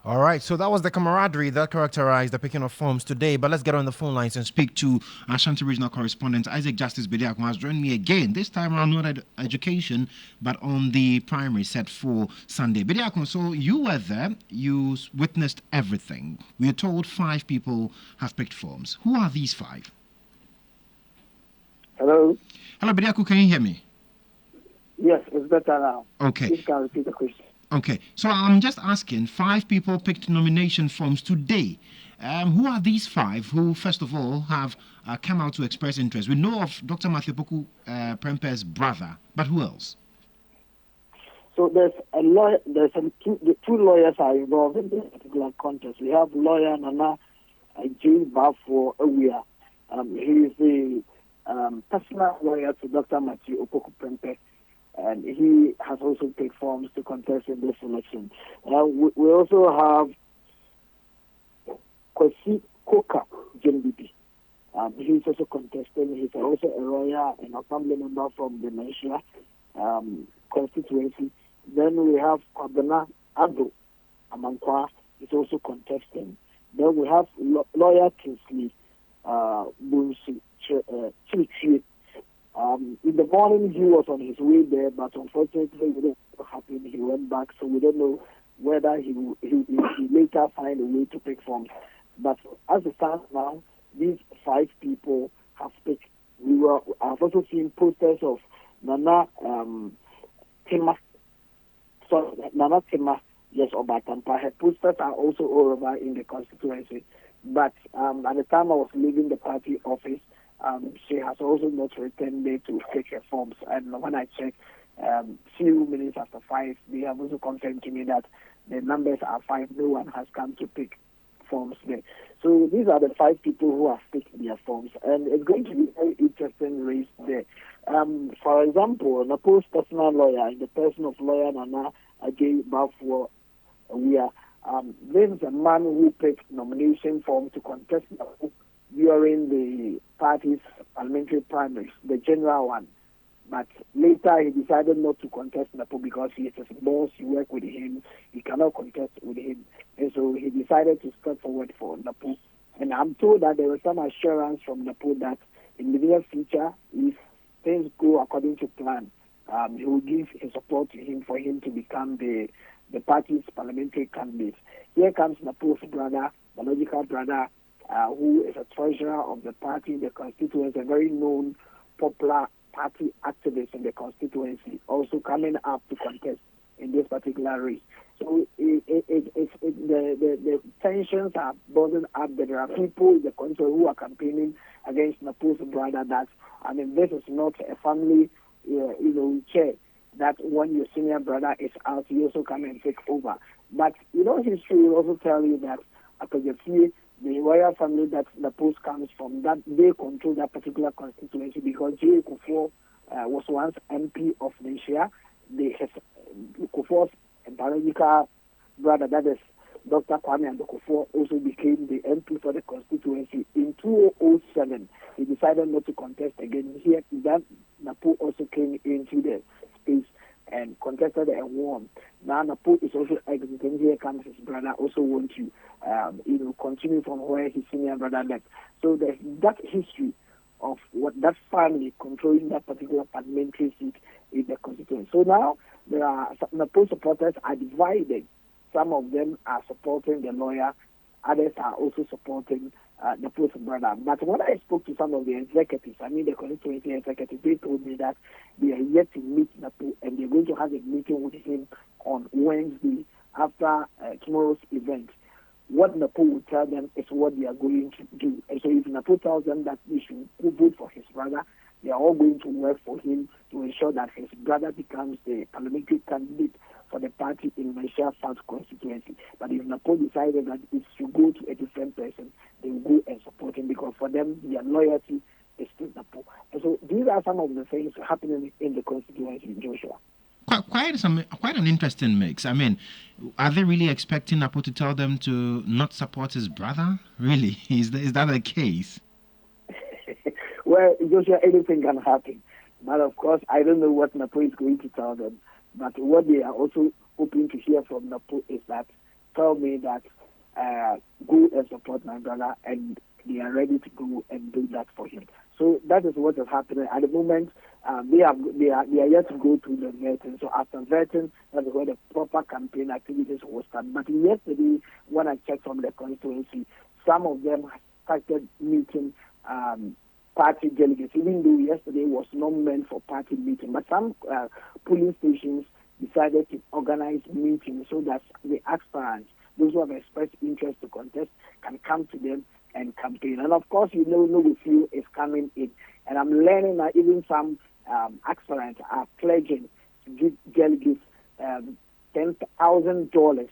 All right, so that was the camaraderie that characterized the picking of forms today. But let's get on the phone lines and speak to Ashanti Regional Correspondent Isaac Justice Bediako, who has joined me again. This time around, not education, but on the primary set for Sunday. Bediako, so you were there. You witnessed everything. We are told 5 people have picked forms. Who are these 5? Hello? Hello, Bediako, can you hear me? Yes, it's better now. Okay. Please can repeat the question. Okay, so I'm just asking, 5 people picked nomination forms today. Who are these 5 who, first of all, have come out to express interest? We know of Dr. Matthew Poku Prempe's brother, but who else? So there's a lawyer. The 2 lawyers are involved in this particular contest. We have lawyer Nana James Bafo Awia. He is the personal lawyer to Dr. Matthew Opoku Prempe. And he has also picked forms to contest in this election. We also have Kwesi Koka Jembibi. He's also contesting. He's also a lawyer and a family member from the National constituency. Then we have Kwabena Ado Amankwa. He's also contesting. Then we have lawyer Kingsley Bunsi Chirichiri. In the morning, he was on his way there, but unfortunately, it didn't happen. He went back, so we don't know whether he later find a way to pick forms. But as it stands now, these 5 people have picked. I've also seen posters of Nana Tema. So Nana Tema, yes, Obatampa. Her posters are also all over in the constituency. But at the time I was leaving the party office, she has also not returned there to take her forms. And when I checked, few minutes after 5, they have also confirmed to me that the numbers are 5. No one has come to pick forms there. So these are the 5 people who have picked their forms. And it's going to be a very interesting race there. For example, Napo's personal lawyer, in the person of lawyer Nana Ajay Bafo, this is a man who picked nomination form to contest during the party's parliamentary primaries, the general one. But later he decided not to contest Napo because he is his boss, he works with him, he cannot contest with him. And so he decided to step forward for Napo. And I'm told that there was some assurance from Napo that in the near future, if things go according to plan, he will give his support to him for him to become the party's parliamentary candidate. Here comes Napo's brother, biological brother, who is a treasurer of the party in the constituency, a very known, popular party activist in the constituency, also coming up to contest in this particular race. So the tensions are building up. There are people in the country who are campaigning against Napo's brother that, this is not a family, chair, that when your senior brother is out, you also come and take over. But, history will also tell you that after the royal family that the post comes from, that they control that particular constituency because J. Kufuor was once MP of Nigeria. Kufuor's biological brother, that is Dr. Kwame Kufuor, also became the MP for the constituency. In 2007, he decided not to contest again. Here, that Napo also came into the space and contested and won. Now Napo is also exiting. Here comes his brother, also want to continue from where his senior brother left. So there's that history of what that family controlling that particular parliamentary seat in the constituency. So now there are Napo supporters are divided. Some of them are supporting the lawyer, others are also supporting the post brother. But when I spoke to some of the executives, the constituency executives, they told me that they are yet to meet Napo and they're going to have a meeting with him on Wednesday after tomorrow's event. What Napo will tell them is what they are going to do. And so if Napo tells them that they should go vote for his brother, they are all going to work for him to ensure that his brother becomes the parliamentary candidate for the party in Malaysia South constituency. But if Napo decided that it should go to a different person, they will go and support him because for them, their loyalty is to Napo. And so these are some of the things happening in the constituency, Joshua. quite an interesting mix. I mean, are they really expecting Apo to tell them to not support his brother? Really, is that the case? Well, Joshua, anything can happen. But of course, I don't know what Napo is going to tell them. But what they are also hoping to hear from Napo is that, tell me that go and support my brother, and they are ready to go and do that for him. So that is what is happening at the moment. They are yet to go through the vetting. So after vetting, that is where the proper campaign activities will start. But yesterday, when I checked from the constituency, some of them started meeting party delegates, even though yesterday was not meant for party meeting. But some polling stations decided to organize meetings so that the aspirants, those who have expressed interest to contest, can come to them and campaign. And of course, you know with you is coming in. And I'm learning that even some aspirants are pledging to give delegates $10,000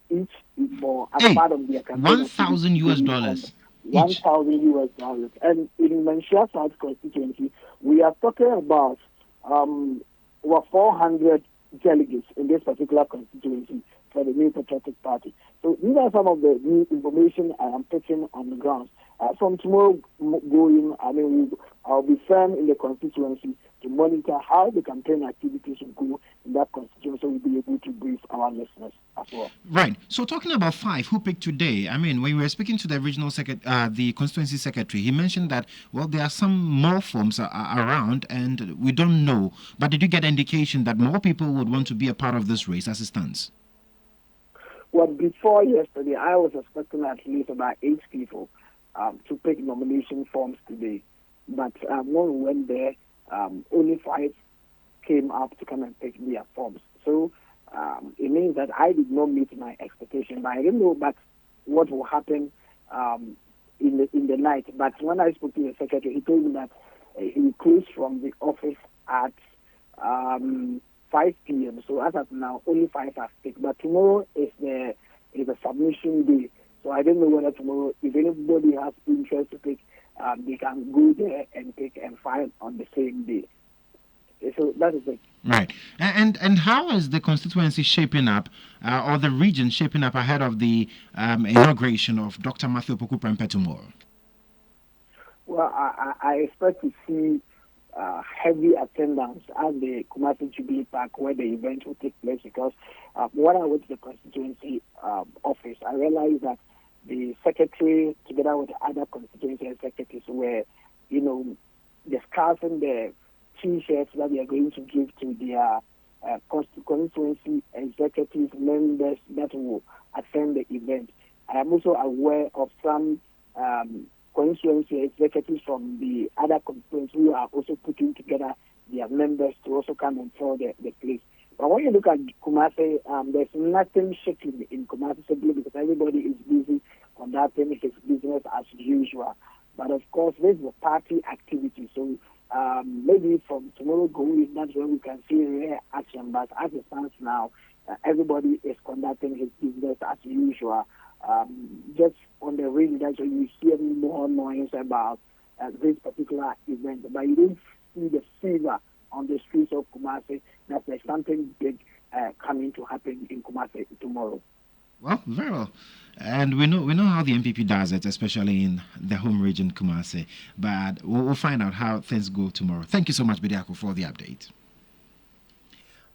each for as part of their campaign. $1,000 $1,000. And in Manchester South constituency, we are talking about over 400 delegates in this particular constituency for the New Patriotic Party. So these are some of the new information I am putting on the ground. From tomorrow going, I'll be firm in the constituency to monitor how the campaign activities will go in that constituency, so we'll be able to brief our listeners as well. Right. So talking about 5, who picked today? I mean, when we were speaking to the regional the constituency secretary, he mentioned that, well, there are some more forms around and we don't know. But did you get an indication that more people would want to be a part of this race as it stands? Well, before yesterday, I was expecting at least about 8 people to pick nomination forms today. But when we went there, only 5 came up to come and pick their forms. So it means that I did not meet my expectation. But I didn't know what will happen in the night. But when I spoke to the secretary, he told me that he closed from the office at 5 p.m. So as of now, only 5 have picked. But tomorrow is the submission day. So I don't know whether tomorrow, if anybody has interest to pick, they can go there and pick and file on the same day. So that is it. Right. And how is the constituency shaping up, or the region shaping up ahead of the inauguration of Dr. Matthew Opoku-Prempeh tomorrow? Well, I expect to see heavy attendance at the Kumasi Jubilee Park where the event will take place, because when I went to the constituency office, I realized that the secretary, together with other constituency secretaries, were, discussing the T-shirts that they are going to give to their constituency executive members that will attend the event. I am also aware of some constituency executives from the other constituencies who are also putting together their members to also come and fill the place. But when you look at Kumasi, there's nothing shaking in Kumasi simply because everybody is busy conducting his business as usual. But of course, this is a party activity, so maybe from tomorrow going, that's when we can see rare action. But as it stands now, everybody is conducting his business as usual. Just on the radio, that's when you hear more noise about this particular event. But you don't see the fever on the streets of Kumasi that there's something big coming to happen in Kumasi tomorrow. Well, very well. And we know how the MPP does it, especially in the home region, Kumasi. But we'll find out how things go tomorrow. Thank you so much, Bediako, for the update.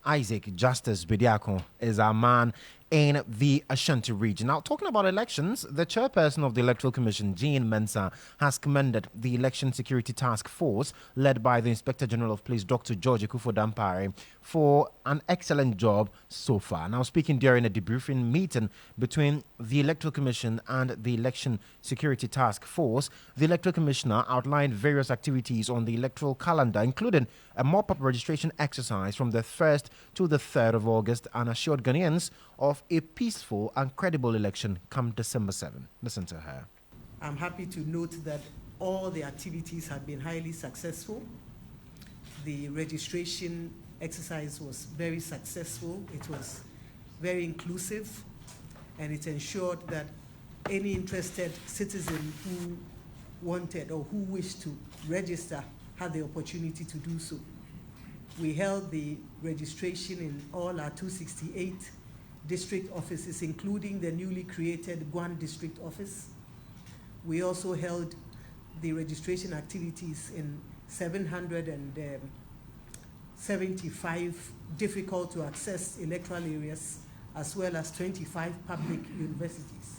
Isaac Justice Bediako is our man in the Ashanti region. Now, talking about elections, the chairperson of the Electoral Commission, Kodjo Mensah, has commended the Election Security Task Force, led by the Inspector General of Police, Dr. George Ekuffo-Dampare, for an excellent job so far. Now, speaking during a debriefing meeting between the Electoral Commission and the Election Security Task Force, the Electoral Commissioner outlined various activities on the electoral calendar, including a mop-up registration exercise from the 1st to the 3rd of August, and assured Ghanaians of a peaceful and credible election come December 7. Listen to her. I'm happy to note that all the activities have been highly successful. The registration exercise was very successful. It was very inclusive, and it ensured that any interested citizen who wanted or who wished to register had the opportunity to do so. We held the registration in all our 268 district offices, including the newly created Guan district office. We also held the registration activities in 775 difficult to access electoral areas, as well as 25 public universities.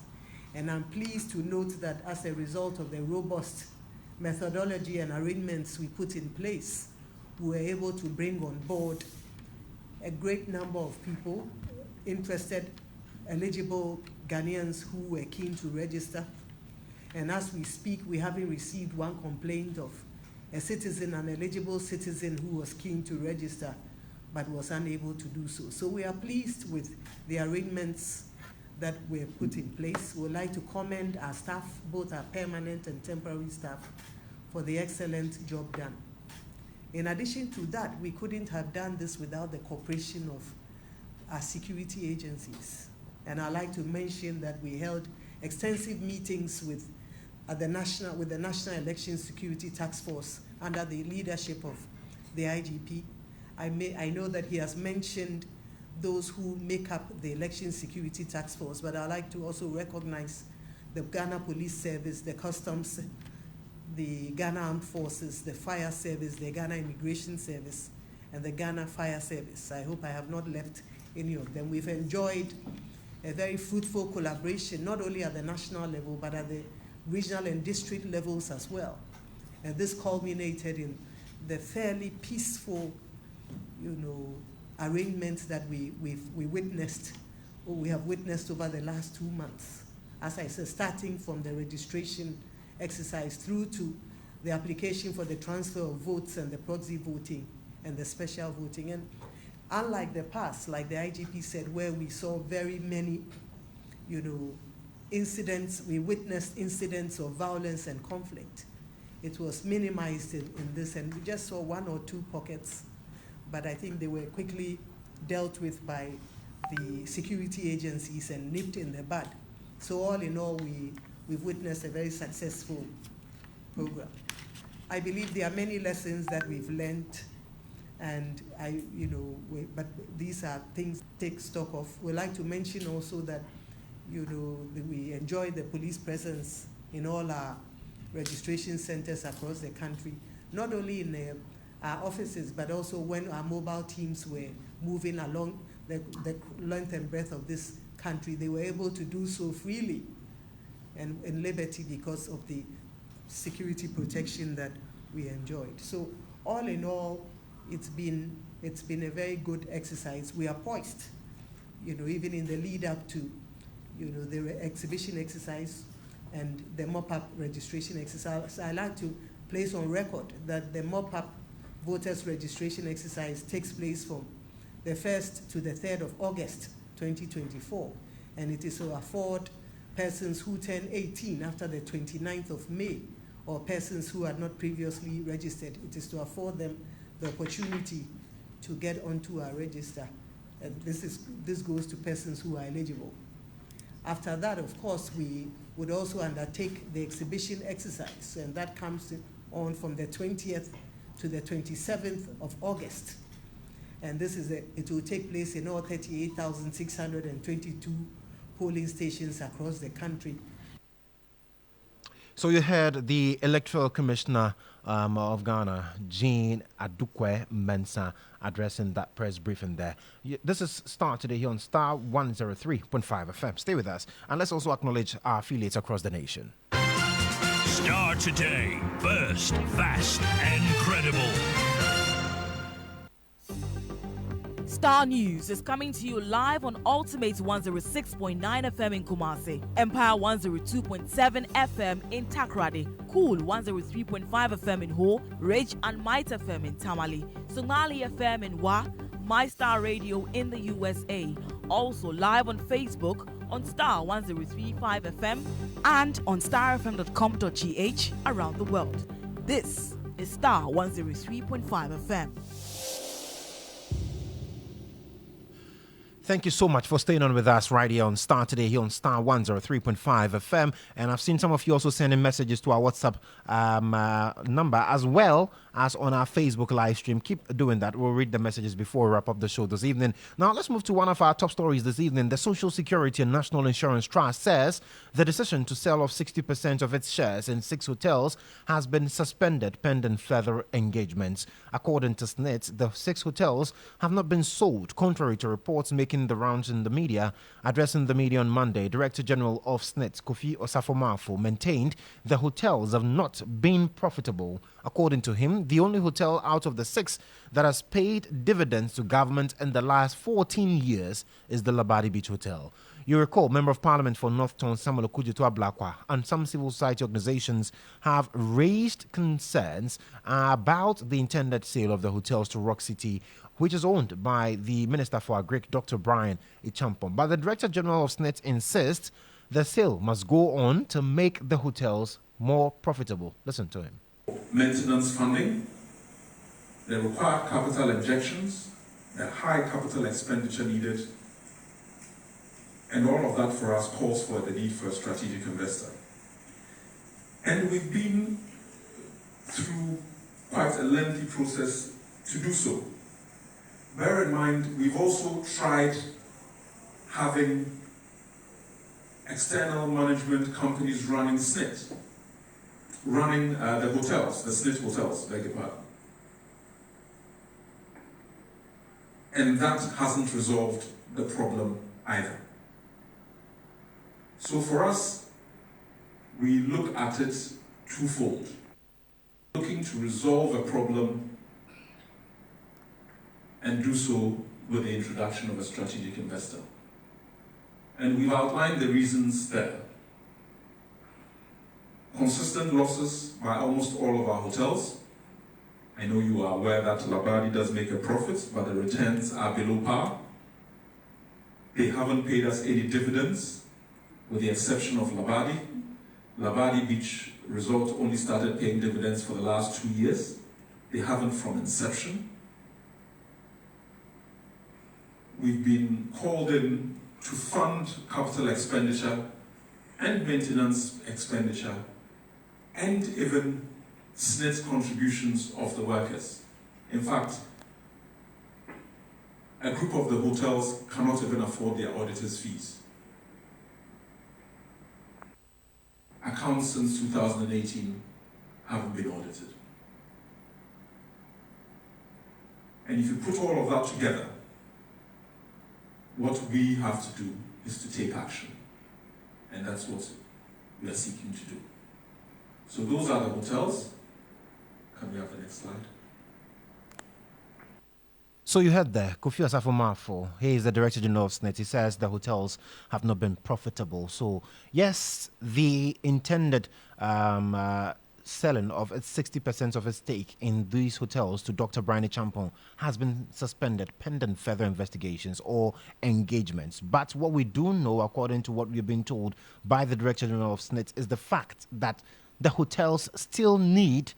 And I'm pleased to note that as a result of the robust methodology and arrangements we put in place, we were able to bring on board a great number of people, interested, eligible Ghanaians who were keen to register. And as we speak, we haven't received one complaint of a citizen, an eligible citizen who was keen to register but was unable to do so. So we are pleased with the arrangements that were put in place. We would like to commend our staff, both our permanent and temporary staff, for the excellent job done. In addition to that, we couldn't have done this without the cooperation of our security agencies. And I'd like to mention that we held extensive meetings with the National Election Security Task Force under the leadership of the IGP. I know that he has mentioned those who make up the Election Security Task Force, but I'd like to also recognize the Ghana Police Service, the Customs, the Ghana Armed Forces, the Fire Service, the Ghana Immigration Service, and the Ghana Fire Service. I hope I have not left any of them. We've enjoyed a very fruitful collaboration, not only at the national level, but at the regional and district levels as well. And this culminated in the fairly peaceful, arrangements that we witnessed, or we have witnessed over the last 2 months. As I said, starting from the registration exercise through to the application for the transfer of votes and the proxy voting and the special voting. And unlike the past, like the IGP said, where we saw very many, incidents, we witnessed incidents of violence and conflict. It was minimized in this, and we just saw 1 or 2 pockets, but I think they were quickly dealt with by the security agencies and nipped in the bud. So all in all, we've witnessed a very successful program. I believe there are many lessons that we've learned, and but these are things to take stock of. We'd like to mention also that, we enjoy the police presence in all our registration centers across the country, not only in our offices, but also when our mobile teams were moving along the length and breadth of this country, they were able to do so freely and in liberty because of the security protection that we enjoyed. So all in all, it's been a very good exercise. We are poised, even in the lead up to, the exhibition exercise and the mop-up registration exercise. I like to place on record that the mop-up voters registration exercise takes place from the 1st to the 3rd of August 2024, and it is to afford persons who turn 18 after the 29th of May, or persons who had not previously registered. It is to afford them the opportunity to get onto our register. And this goes to persons who are eligible. After that, of course, we would also undertake the exhibition exercise, and that comes on from the 20th to the 27th of August. And it will take place in all 38,622 polling stations across the country. So you heard the Electoral Commissioner of Ghana, Jean Kodjo Mensah, addressing that press briefing there. This is Starr today here on Starr 103.5 FM. Stay with us, and let's also acknowledge our affiliates across the nation. Starr today, first, fast, and credible. Starr News is coming to you live on Ultimate 106.9 FM in Kumasi, Empire 102.7 FM in Takrady, Cool 103.5 FM in Ho, Ridge and Might FM in Tamale, Somali FM in Wa, My Star Radio in the USA. Also live on Facebook on Starr 103.5 FM and on starfm.com.gh around the world. This is Starr 103.5 FM. Thank you so much for staying on with us right here on Star today, here on Star 103.5 FM. And I've seen some of you also sending messages to our WhatsApp number as well as on our Facebook live stream. Keep doing that. We'll read the messages before we wrap up the show this evening. Now, let's move to one of our top stories this evening. The Social Security and National Insurance Trust says the decision to sell off 60% of its shares in 6 hotels has been suspended pending further engagements. According to SNIT, the 6 hotels have not been sold, contrary to reports making the rounds in the media. Addressing the media on Monday, Director General of SNIT, Kofi Osafo-Marfo, maintained the hotels have not been profitable. According to him, the only hotel out of the 6 that has paid dividends to government in the last 14 years is the Labadi Beach Hotel. You recall, Member of Parliament for North Town Samuel Okudzeto Ablakwa and some civil society organizations have raised concerns about the intended sale of the hotels to Rock City, which is owned by the Minister for Agric, Dr. Brian Ichampon. But the Director General of SNIT insists the sale must go on to make the hotels more profitable. Listen to him. Maintenance funding, the required capital injections, the high capital expenditure needed, and all of that for us calls for the need for a strategic investor. And we've been through quite a lengthy process to do so. Bear in mind, we've also tried having external management companies running SNIT, running the hotels, the SNIT hotels, beg your pardon. And that hasn't resolved the problem either. So for us, we look at it twofold. Looking to resolve a problem and do so with the introduction of a strategic investor. And we've outlined the reasons there. Consistent losses by almost all of our hotels. I know you are aware that Labadi does make a profit, but the returns are below par. They haven't paid us any dividends, with the exception of Labadi. Labadi Beach Resort only started paying dividends for the last 2 years. They haven't from inception. We've been called in to fund capital expenditure and maintenance expenditure and even SNIT contributions of the workers. In fact, a group of the hotels cannot even afford their auditors' fees. Accounts since 2018 haven't been audited. And if you put all of that together, what we have to do is to take action. And that's what we are seeking to do. So those are the hotels. Can we have the next slide? So you heard there, Kofi Osafo-Marfo. He is the Director General of SNIT. He says the hotels have not been profitable. So yes, the intended selling of its 60% of its stake in these hotels to Dr. Brian Ichampon has been suspended pending further investigations or engagements. But what we do know, according to what we've been told by the Director General of SNIT, is the fact that the hotels still need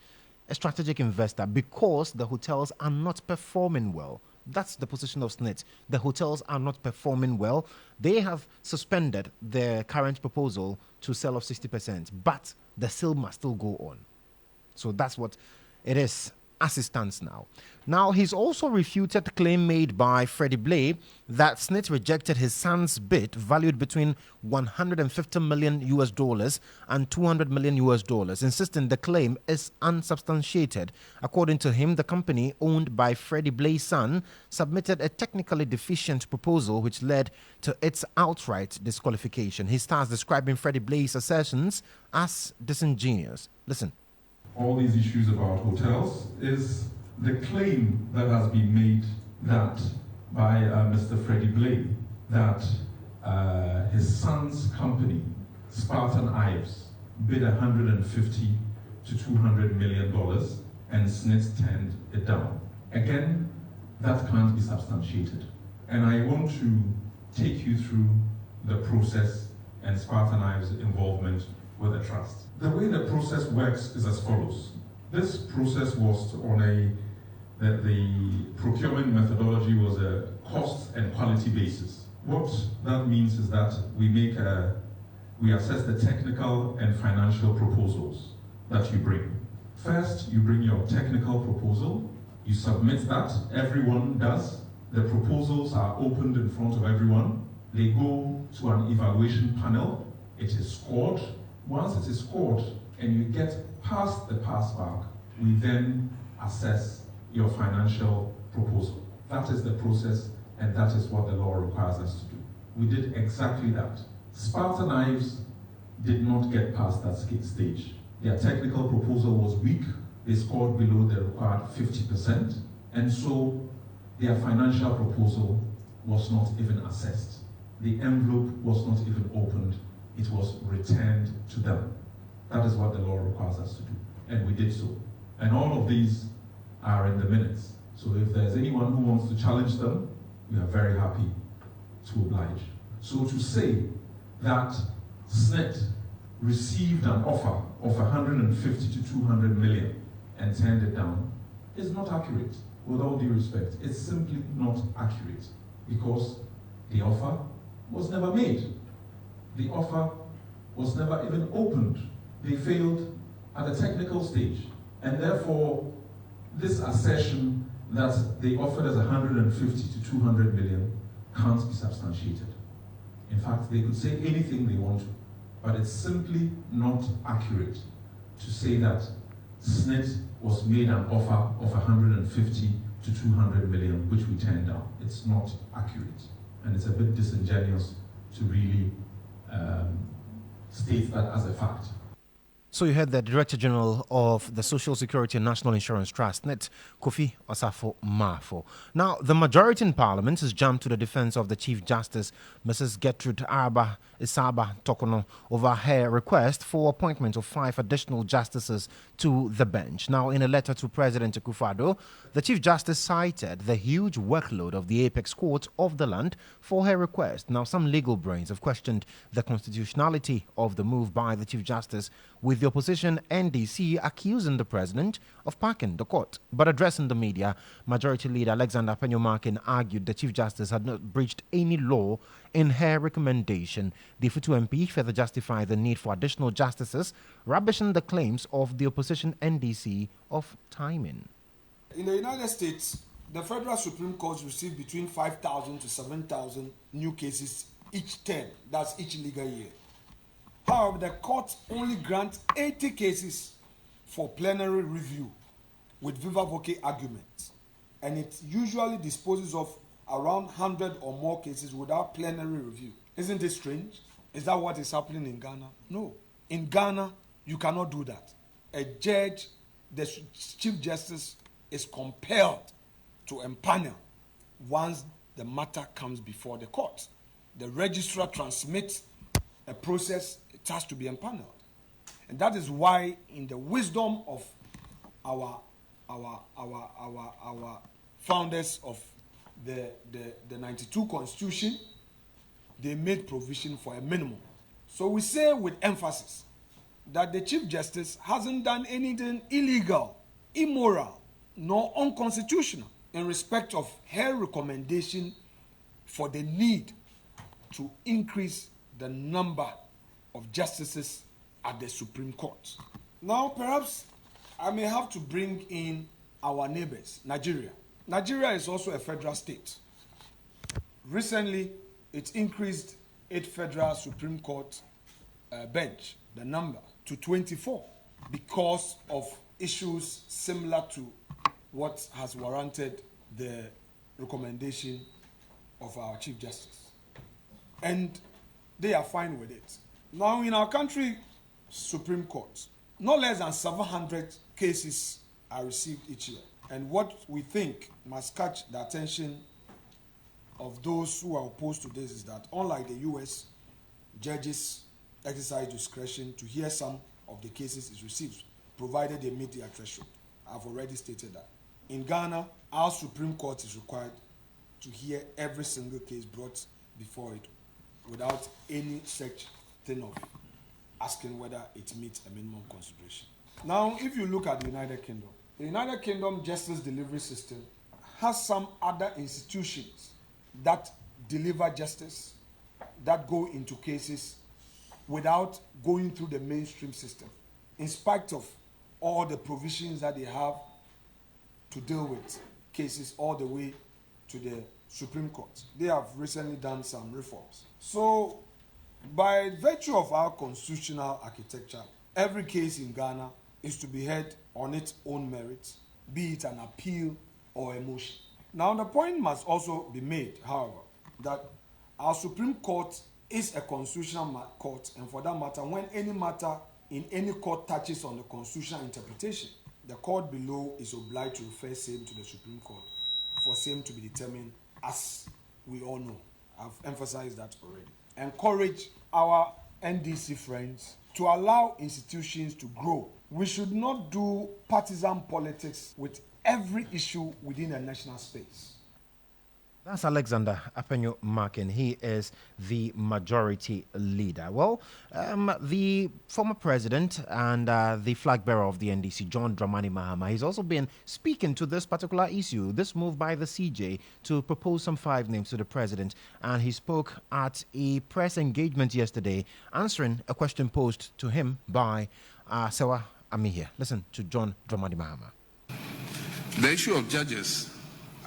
a strategic investor because the hotels are not performing well. That's the position of SNIT. The hotels are not performing well. They have suspended their current proposal to sell off 60%, but the sale must still go on. So that's what it is as it stands now. Now, he's also refuted the claim made by Freddie Blay that SNIT rejected his son's bid valued between $150 million and $200 million, insisting the claim is unsubstantiated. According to him, the company owned by Freddie Blay's son submitted a technically deficient proposal which led to its outright disqualification. He starts describing Freddie Blay's assertions as disingenuous. Listen. All these issues about hotels is the claim that has been made that by Mr. Freddie Blay that his son's company, Spartan Ives, bid $150 to $200 million and SNIT turned it down. Again, that can't be substantiated. And I want to take you through the process and Spartan Ives' involvement with the trust. The way the process works is as follows. This process was on the procurement methodology was a cost and quality basis. What that means is that we assess the technical and financial proposals that you bring. First, you bring your technical proposal, you submit that, everyone does. The proposals are opened in front of everyone. They go to an evaluation panel. It is scored. Once it is scored and you get past the pass mark, we then assess your financial proposal. That is the process, and that is what the law requires us to do. We did exactly that. Sparta Knives did not get past that stage. Their technical proposal was weak. They scored below the required 50%, and so their financial proposal was not even assessed. The envelope was not even opened. It was returned to them. That is what the law requires us to do, and we did so. And all of these are in the minutes. So if there's anyone who wants to challenge them, we are very happy to oblige. So to say that SNET received an offer of 150 to 200 million and turned it down is not accurate. With all due respect, it's simply not accurate because the offer was never made. The offer was never even opened. They failed at the technical stage, and therefore this assertion that they offered us 150 to 200 million can't be substantiated. In fact, they could say anything they want to, but it's simply not accurate to say that SNET was made an offer of 150 to 200 million, which we turned down. It's not accurate, and it's a bit disingenuous to really state that as a fact. So you heard the Director General of the Social Security and National Insurance Trust, NET, Kofi Osafo Mafo. Now, the majority in Parliament has jumped to the defense of the Chief Justice, Mrs. Gertrude Arba Isaba Tokono, over her request for appointment of 5 additional justices to the bench. Now, in a letter to President Akufo-Addo, the Chief Justice cited the huge workload of the apex court of the land for her request. Now, some legal brains have questioned the constitutionality of the move by the Chief Justice, with the opposition NDC accusing the president of packing the court. But addressing the media, Majority Leader Alexander Penyomakin argued the Chief Justice had not breached any law in her recommendation. The Futu MP further justified the need for additional justices, rubbishing the claims of the opposition NDC of timing. In the United States, the Federal Supreme Court received between 5,000 to 7,000 new cases each term, that's each legal year. However, the court only grants 80 cases for plenary review with viva voce arguments, and it usually disposes of around 100 or more cases without plenary review. Isn't it strange? Is that what is happening in Ghana? No. In Ghana, you cannot do that. A judge, the Chief Justice, is compelled to empanel once the matter comes before the court. The registrar transmits a process, it has to be empaneled. And that is why, in the wisdom of our founders of the 92 Constitution, they made provision for a minimum. So we say with emphasis that the Chief Justice hasn't done anything illegal, immoral, nor unconstitutional in respect of her recommendation for the need to increase the number of justices at the Supreme Court. Now, perhaps I may have to bring in our neighbors, Nigeria. Nigeria is also a federal state. Recently, it increased its federal Supreme Court bench, the number, to 24 because of issues similar to what has warranted the recommendation of our Chief Justice. And they are fine with it. Now, in our country, Supreme Court, no less than 700 cases are received each year. And what we think must catch the attention of those who are opposed to this is that, unlike the US, judges exercise discretion to hear some of the cases is received, provided they meet their threshold. I've already stated that. In Ghana, our Supreme Court is required to hear every single case brought before it without any such thing of asking whether it meets a minimum consideration. Now, if you look at the United Kingdom justice delivery system has some other institutions that deliver justice, that go into cases without going through the mainstream system, in spite of all the provisions that they have to deal with cases all the way to the Supreme Court. They have recently done some reforms. So, by virtue of our constitutional architecture, every case in Ghana is to be heard on its own merits, be it an appeal or a motion. Now, the point must also be made, however, that our Supreme Court is a constitutional court, and for that matter, when any matter in any court touches on the constitutional interpretation, the court below is obliged to refer same to the Supreme Court for same to be determined, as we all know. I've emphasized that already. Encourage our NDC friends to allow institutions to grow. We should not do partisan politics with every issue within a national space. That's Alexander Apenyo Markin. He is the majority leader. Well, the former president and the flag bearer of the NDC, John Dramani Mahama, he's also been speaking to this particular issue, this move by the CJ to propose some 5 names to the president. And he spoke at a press engagement yesterday, answering a question posed to him by Sewa Amihia. Listen to John Dramani Mahama. The issue of judges,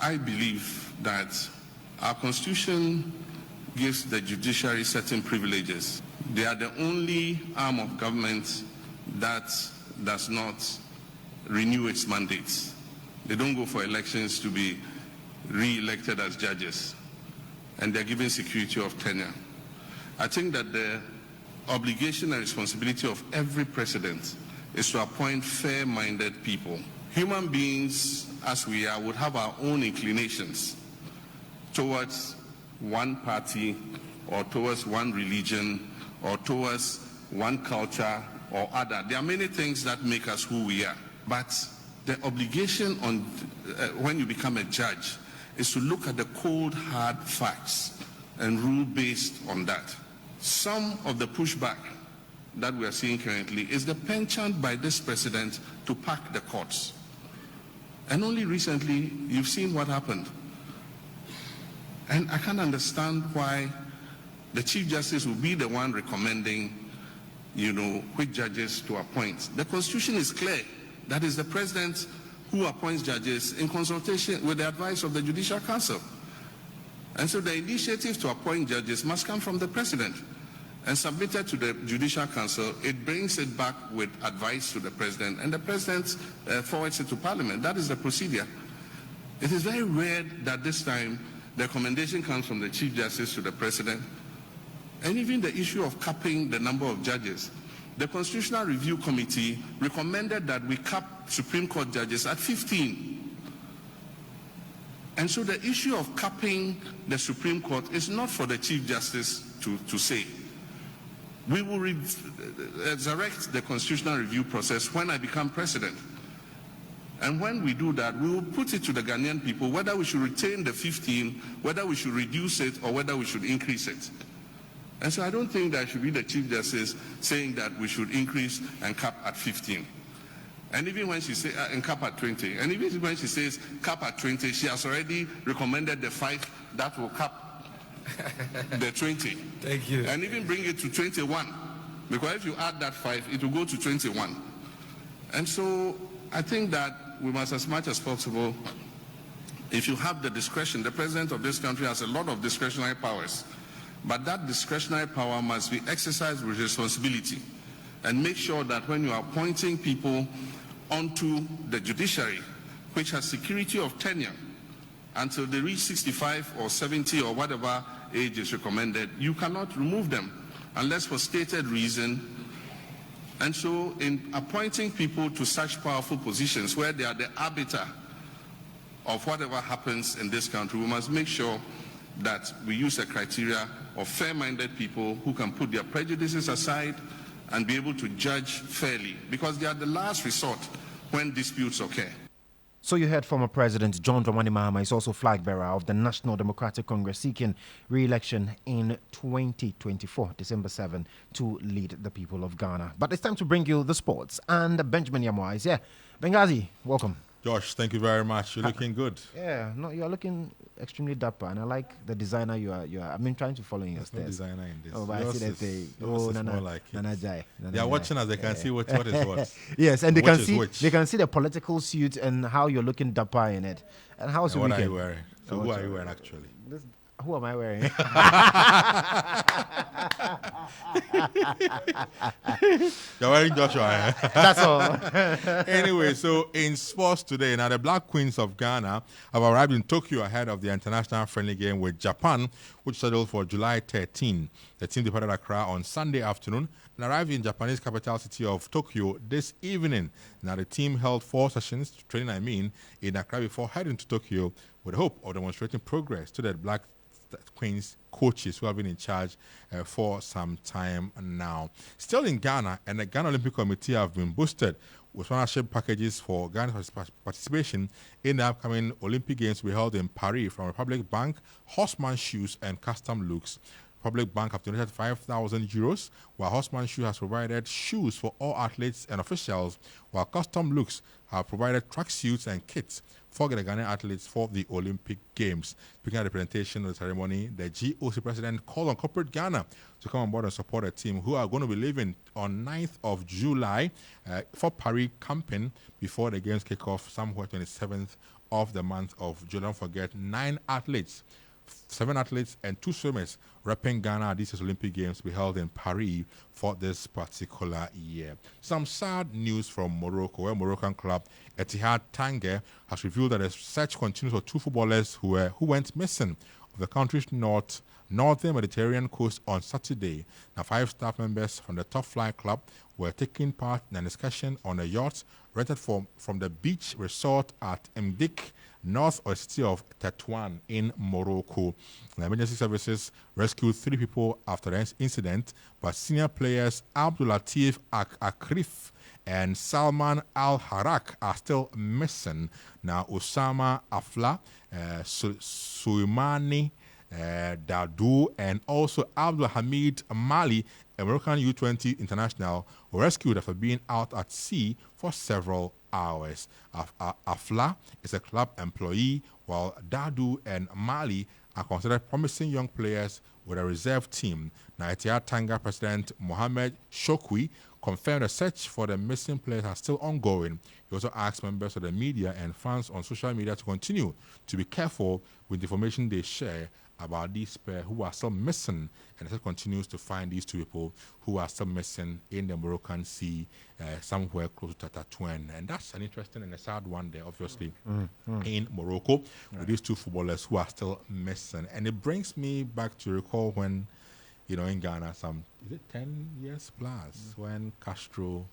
I believe that our constitution gives the judiciary certain privileges. They are the only arm of government that does not renew its mandates. They don't go for elections to be re-elected as judges, and they're given security of tenure. I think that the obligation and responsibility of every president is to appoint fair-minded people. Human beings, as we are, would have our own inclinations towards one party or towards one religion or towards one culture or other. There are many things that make us who we are. But the obligation on when you become a judge is to look at the cold, hard facts and rule based on that. Some of the pushback that we are seeing currently is the penchant by this president to pack the courts. And only recently, you've seen what happened. And I can't understand why the Chief Justice will be the one recommending, which judges to appoint. The Constitution is clear. That is the President who appoints judges in consultation with the advice of the Judicial Council. And so the initiative to appoint judges must come from the President and submitted to the Judicial Council. It brings it back with advice to the President, and the President forwards it to Parliament. That is the procedure. It is very rare that this time the recommendation comes from the Chief Justice to the President. And even the issue of capping the number of judges. The Constitutional Review Committee recommended that we cap Supreme Court judges at 15. And so the issue of capping the Supreme Court is not for the Chief Justice to say. We will resurrect the Constitutional Review process when I become President. And when we do that, we will put it to the Ghanaian people whether we should retain the 15, whether we should reduce it, or whether we should increase it. And so I don't think that should be the Chief Justice saying that we should increase and cap at 15. And even when she says, and cap at 20, and even when she says cap at 20, she has already recommended the 5 that will cap the 20. Thank you. And even bring it to 21. Because if you add that 5, it will go to 21. And so I think that we must, as much as possible, if you have the discretion, the president of this country has a lot of discretionary powers, but that discretionary power must be exercised with responsibility, and make sure that when you are appointing people onto the judiciary, which has security of tenure until they reach 65 or 70 or whatever age is recommended, you cannot remove them unless for stated reason. And so in appointing people to such powerful positions where they are the arbiter of whatever happens in this country, we must make sure that we use a criteria of fair-minded people who can put their prejudices aside and be able to judge fairly, because they are the last resort when disputes occur. So you heard former President John Dramani Mahama is also flag bearer of the National Democratic Congress seeking re-election in 2024, December 7, to lead the people of Ghana. But it's time to bring you the sports. And Benjamin Yamoa is here. Benghazi, welcome. Josh, thank you very much. You're looking good. Yeah, no, you're looking extremely dapper, and I like the designer you are. I've been trying to follow in your There's no steps. designer in this. Oh, but I see that they. Yours is Nana, more like it. Nana Jai. They are watching us. They can see what is what. Yes, and which is which. they can see the political suit and how you're looking dapper in it. And how's your what weekend? Are you wearing? So who are you wearing actually? Who am I wearing? You're wearing Joshua. That's all. Anyway, so in sports today, now the Black Queens of Ghana have arrived in Tokyo ahead of the international friendly game with Japan, which is scheduled for July 13. The team departed Accra on Sunday afternoon and arrived in Japanese capital city of Tokyo this evening. Now the team held 4 sessions, training in Accra before heading to Tokyo with the hope of demonstrating progress to the Black Queens coaches who have been in charge for some time now. Still in Ghana, and the Ghana Olympic Committee have been boosted with sponsorship packages for Ghana's participation in the upcoming Olympic Games to be held in Paris from Republic Bank, Horseman Shoes and Custom Looks. Republic Bank have donated 5,000 euros, while Horseman Shoes has provided shoes for all athletes and officials, while Custom Looks have provided tracksuits and kits for the Ghanaian athletes for the Olympic Games. Speaking at the presentation of the ceremony, the GOC president called on corporate Ghana to come on board and support a team who are going to be leaving on 9th of July for Paris camping before the games kick off somewhere 27th of the month of July. Don't forget, 7 athletes and 2 swimmers repping Ghana at these Olympic Games to be held in Paris for this particular year. Some sad news from Morocco, where Moroccan club Etihad Tanger has revealed that a search continues for 2 footballers who went missing of the country's northern Mediterranean coast on Saturday. Now, 5 staff members from the Top Flight Club were taking part in an excursion on a yacht rented from the beach resort at Mdik, north of the city of Tetouan in Morocco. The emergency services rescued 3 people after the incident, but senior players Abdul Latif Akrif and Salman Al-Harak are still missing. Now, Osama Afla, Suleimani Dadu, and also Abdul Hamid Mali, a Moroccan U20 international, were rescued after being out at sea for several hours. Afla is a club employee, while Dadu and Mali are considered promising young players with a reserve team. Now, Etihad Tanger president Mohamed Shokwi confirmed the search for the missing players are still ongoing. He also asked members of the media and fans on social media to continue to be careful with the information they share about these players who are still missing, and it continues to find these 2 people who are still missing in the Moroccan Sea, somewhere close to Tatouan. And that's an interesting and a sad one there, obviously, in Morocco, with these 2 footballers who are still missing. And it brings me back to recall when, in Ghana, 10 years plus, when Castro,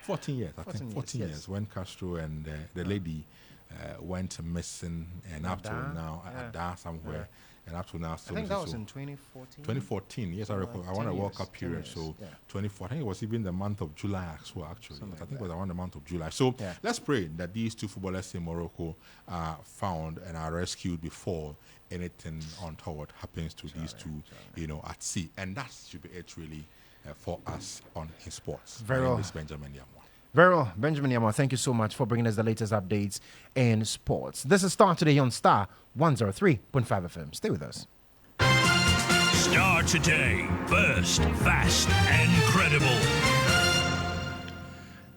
14 years, I think, 14 years, when Castro and the lady went missing, and up to now, Ada somewhere. And up to now, I think that was in 2014. 2014, yes, I recall. I want a World Cup period, so 2014. I think it was even the month of July as well, actually. I think it was around the month of July. So let's pray that these 2 footballers in Morocco are found and are rescued before anything untoward happens to these 2, at sea. And that should be it, really, for us in sports. Very My name well. is Benjamin Yamwa. Very well, Benjamin Yama, thank you so much for bringing us the latest updates in sports. This is Starr today on Starr 103.5 FM. Stay with us. Starr today, burst, fast, and credible.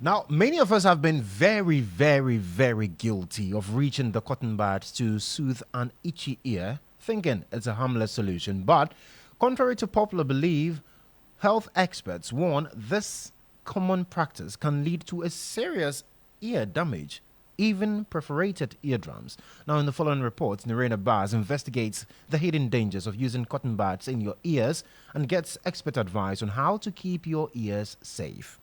Now, many of us have been very, very, very guilty of reaching the cotton buds to soothe an itchy ear, thinking it's a harmless solution. But contrary to popular belief, health experts warn this common practice can lead to a serious ear damage, even perforated eardrums. Now, in the following reports, Nirena Baz investigates the hidden dangers of using cotton buds in your ears and gets expert advice on how to keep your ears safe.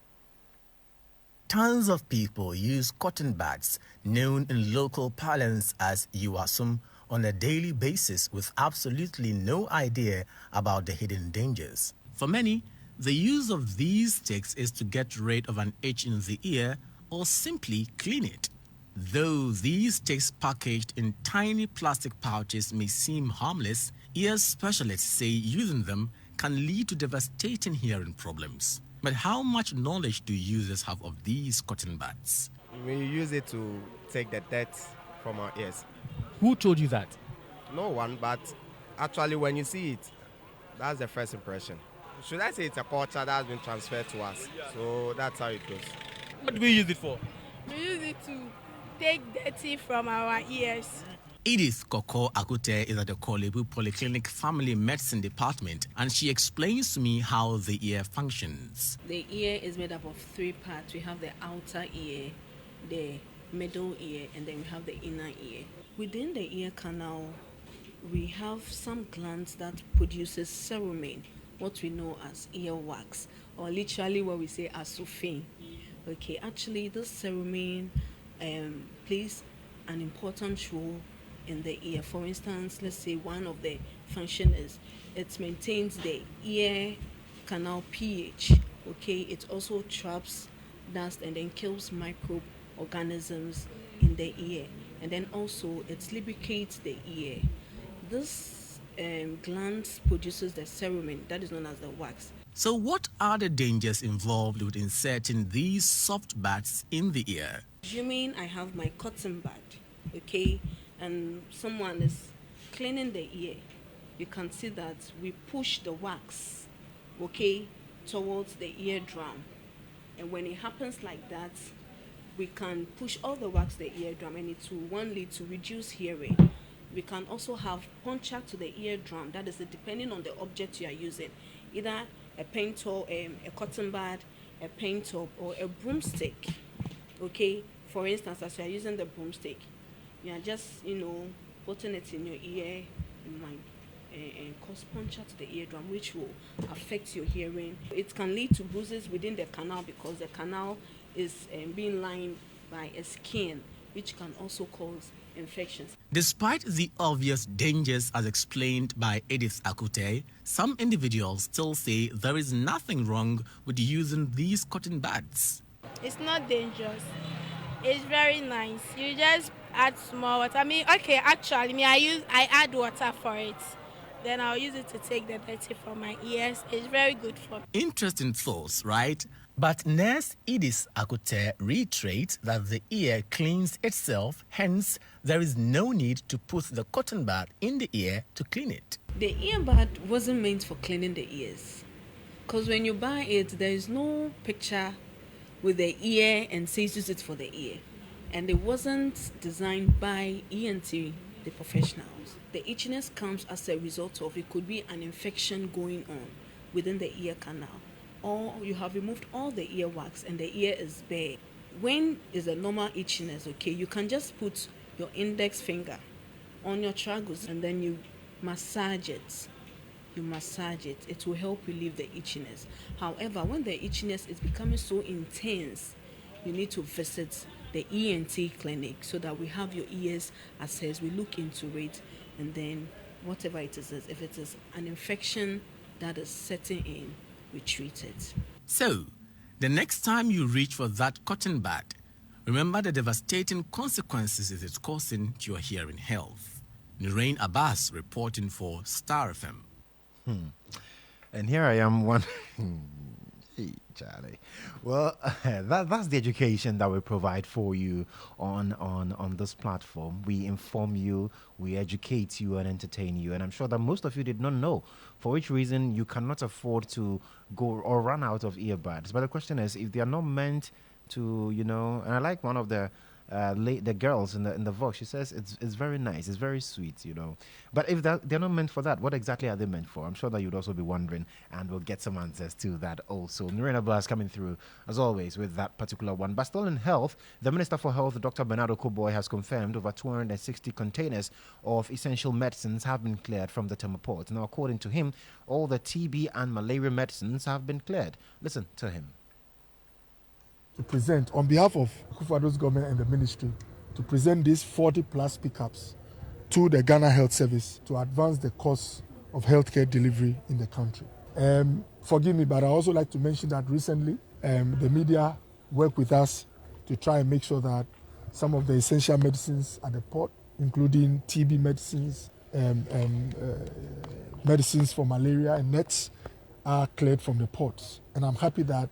Tons of people use cotton buds, known in local parlance as yuasum, on a daily basis with absolutely no idea about the hidden dangers. For many, the use of these sticks is to get rid of an itch in the ear or simply clean it. Though these sticks packaged in tiny plastic pouches may seem harmless, ear specialists say using them can lead to devastating hearing problems. But how much knowledge do users have of these cotton buds? We use it to take the dirt from our ears. Who told you that? No one, but actually when you see it, that's the first impression. Should I say it's a culture that has been transferred to us? So that's how it goes. What do we use it for? We use it to take dirty from our ears. Edith Koko Akute is at the Kolebu Polyclinic Family Medicine Department, and she explains to me how the ear functions. The ear is made up of 3 parts. We have the outer ear, the middle ear, and then we have the inner ear. Within the ear canal, we have some glands that produces cerumen, what we know as earwax, or literally what we say asufin. Okay, actually this cerumen plays an important role in the ear. For instance, let's say one of the function is it maintains the ear canal pH. Okay, it also traps dust and then kills microorganisms in the ear, and then also it lubricates the ear. This gland produces the cerumen that is known as the wax. So what are the dangers involved with inserting these soft buds in the ear? You mean I have my cotton bud, okay, and someone is cleaning the ear. You can see that we push the wax, okay, towards the eardrum. And when it happens like that, we can push all the wax to the eardrum, and it will lead to reduce hearing. We can also have puncture to the eardrum. That is depending on the object you are using, either a paint tube, a cotton bud, a paint tube, or a broomstick. Okay, for instance, as you are using the broomstick, you are just putting it in your ear, and cause puncture to the eardrum, which will affect your hearing. It can lead to bruises within the canal because the canal is being lined by a skin, which can also cause infections. Despite the obvious dangers as explained by Edith Akute, some individuals still say there is nothing wrong with using these cotton buds. It's not dangerous. It's very nice. You just add small water. I add water for it. Then I'll use it to take the dirty from my ears. It's very good for me. Interesting thoughts, right? But Nurse Edith Akute reiterates that the ear cleans itself, hence there is no need to put the cotton bud in the ear to clean it. The earbud wasn't meant for cleaning the ears, because when you buy it, there is no picture with the ear and says use it for the ear, and it wasn't designed by ENT, the professionals. The itchiness comes as a result of it could be an infection going on within the ear canal, or you have removed all the earwax and the ear is bare. When is a normal itchiness, okay, you can just put your index finger on your tragus and then you massage it. It will help relieve the itchiness. However, when the itchiness is becoming so intense, you need to visit the ENT clinic so that we have your ears assessed, we look into it, and then whatever it is, if it is an infection that is setting in, we treat it. So, the next time you reach for that cotton bud, remember the devastating consequences it is causing to your hearing health. Nurain Abbas reporting for Starr FM. And here I am Hey, Charlie. Well, that's the education that we provide for you on this platform. We inform you, we educate you, and entertain you. And I'm sure that most of you did not know for which reason you cannot afford to go or run out of earbuds. But the question is, if they are not meant to, and I like one of the girls in the Vox. She says it's very nice, it's very sweet, But if they're not meant for that, what exactly are they meant for? I'm sure that you'd also be wondering, and we'll get some answers to that also. Nurena Blas coming through, as always, with that particular one. But still in health, the Minister for Health, Dr. Bernardo Koboy, has confirmed over 260 containers of essential medicines have been cleared from the Tema port. Now, according to him, all the TB and malaria medicines have been cleared. Listen to him. To present on behalf of Kufado's government and the ministry to present these 40 plus pickups to the Ghana Health Service to advance the course of healthcare delivery in the country. Forgive me, but I also like to mention that recently the media worked with us to try and make sure that some of the essential medicines at the port, including TB medicines, medicines for malaria and nets, are cleared from the ports. And I'm happy that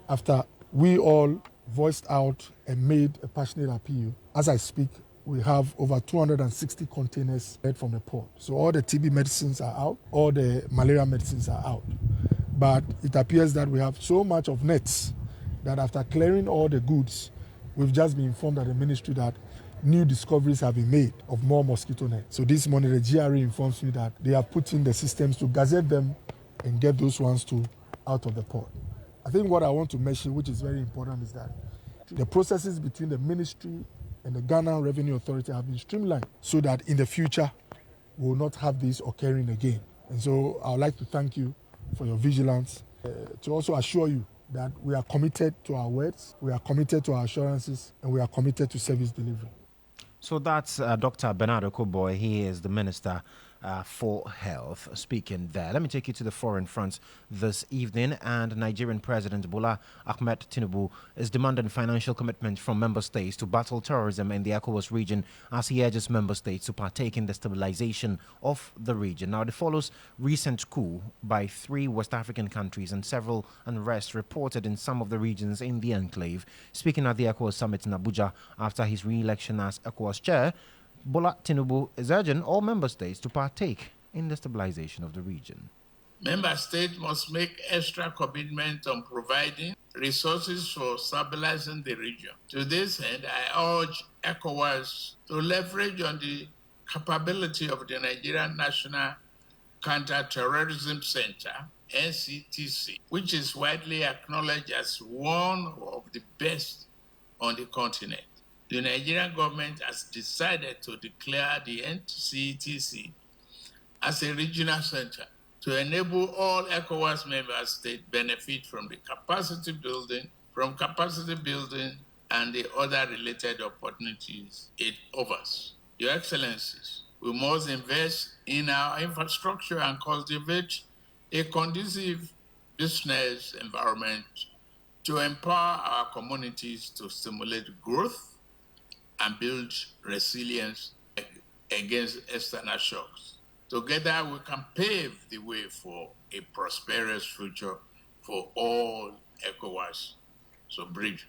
after we all voiced out and made a passionate appeal, as I speak, we have over 260 containers cleared from the port. So all the TB medicines are out, all the malaria medicines are out. But it appears that we have so much of nets that after clearing all the goods, we've just been informed at the ministry that new discoveries have been made of more mosquito nets. So this morning the GRA informs me that they have put in the systems to gazette them and get those ones to out of the port. I think what I want to mention, which is very important, is that the processes between the ministry and the Ghana Revenue Authority have been streamlined so that in the future we will not have this occurring again. And so I would like to thank you for your vigilance, to also assure you that we are committed to our words, we are committed to our assurances, and we are committed to service delivery. So that's Dr. Bernardo Koboy. He is the Minister for Health speaking there. Let me take you to the foreign front this evening. And Nigerian President Bola Ahmed Tinubu is demanding financial commitment from member states to battle terrorism in the ECOWAS region as he urges member states to partake in the stabilization of the region. Now, it follows recent coup by 3 West African countries and several unrest reported in some of the regions in the enclave. Speaking at the ECOWAS summit in Abuja after his re-election as ECOWAS chair, Bola Tinubu is urging all member states to partake in the stabilization of the region. Member states must make extra commitment on providing resources for stabilizing the region. To this end, I urge ECOWAS to leverage on the capability of the Nigerian National Counter-Terrorism Center, NCTC, which is widely acknowledged as one of the best on the continent. The Nigerian government has decided to declare the NCTC as a regional center to enable all ECOWAS member states benefit from the capacity building, and the other related opportunities it offers. Your Excellencies, we must invest in our infrastructure and cultivate a conducive business environment to empower our communities to stimulate growth and build resilience against external shocks. Together, we can pave the way for a prosperous future for all ECOWAS sub-region.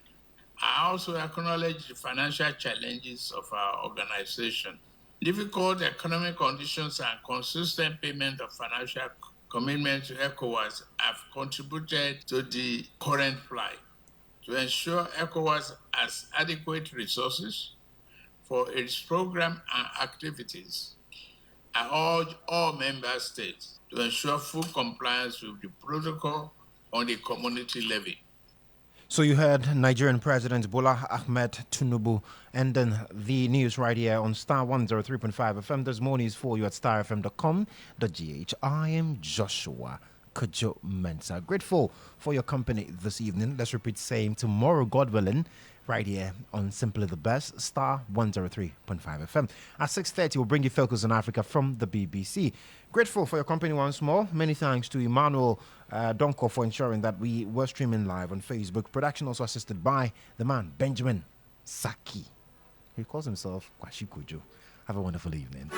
I also acknowledge the financial challenges of our organization. Difficult economic conditions and consistent payment of financial commitments to ECOWAS have contributed to the current plight. To ensure ECOWAS has adequate resources for its program and activities, I urge all member states to ensure full compliance with the protocol on the community levy. So you heard Nigerian President Bola Ahmed Tinubu, and then the news right here on Star 103.5 FM. There's more news for you at starfm.com.gh. I am Joshua Kodjo Mensah. Grateful for your company this evening. Let's repeat same tomorrow, God willing, right here on Simply the Best, Star 103.5 FM. At 6:30, we'll bring you Focus on Africa from the BBC. Grateful for your company once more. Many thanks to Emmanuel Donko for ensuring that we were streaming live on Facebook. Production also assisted by the man, Benjamin Saki. He calls himself Kwashi Kodjo. Have a wonderful evening.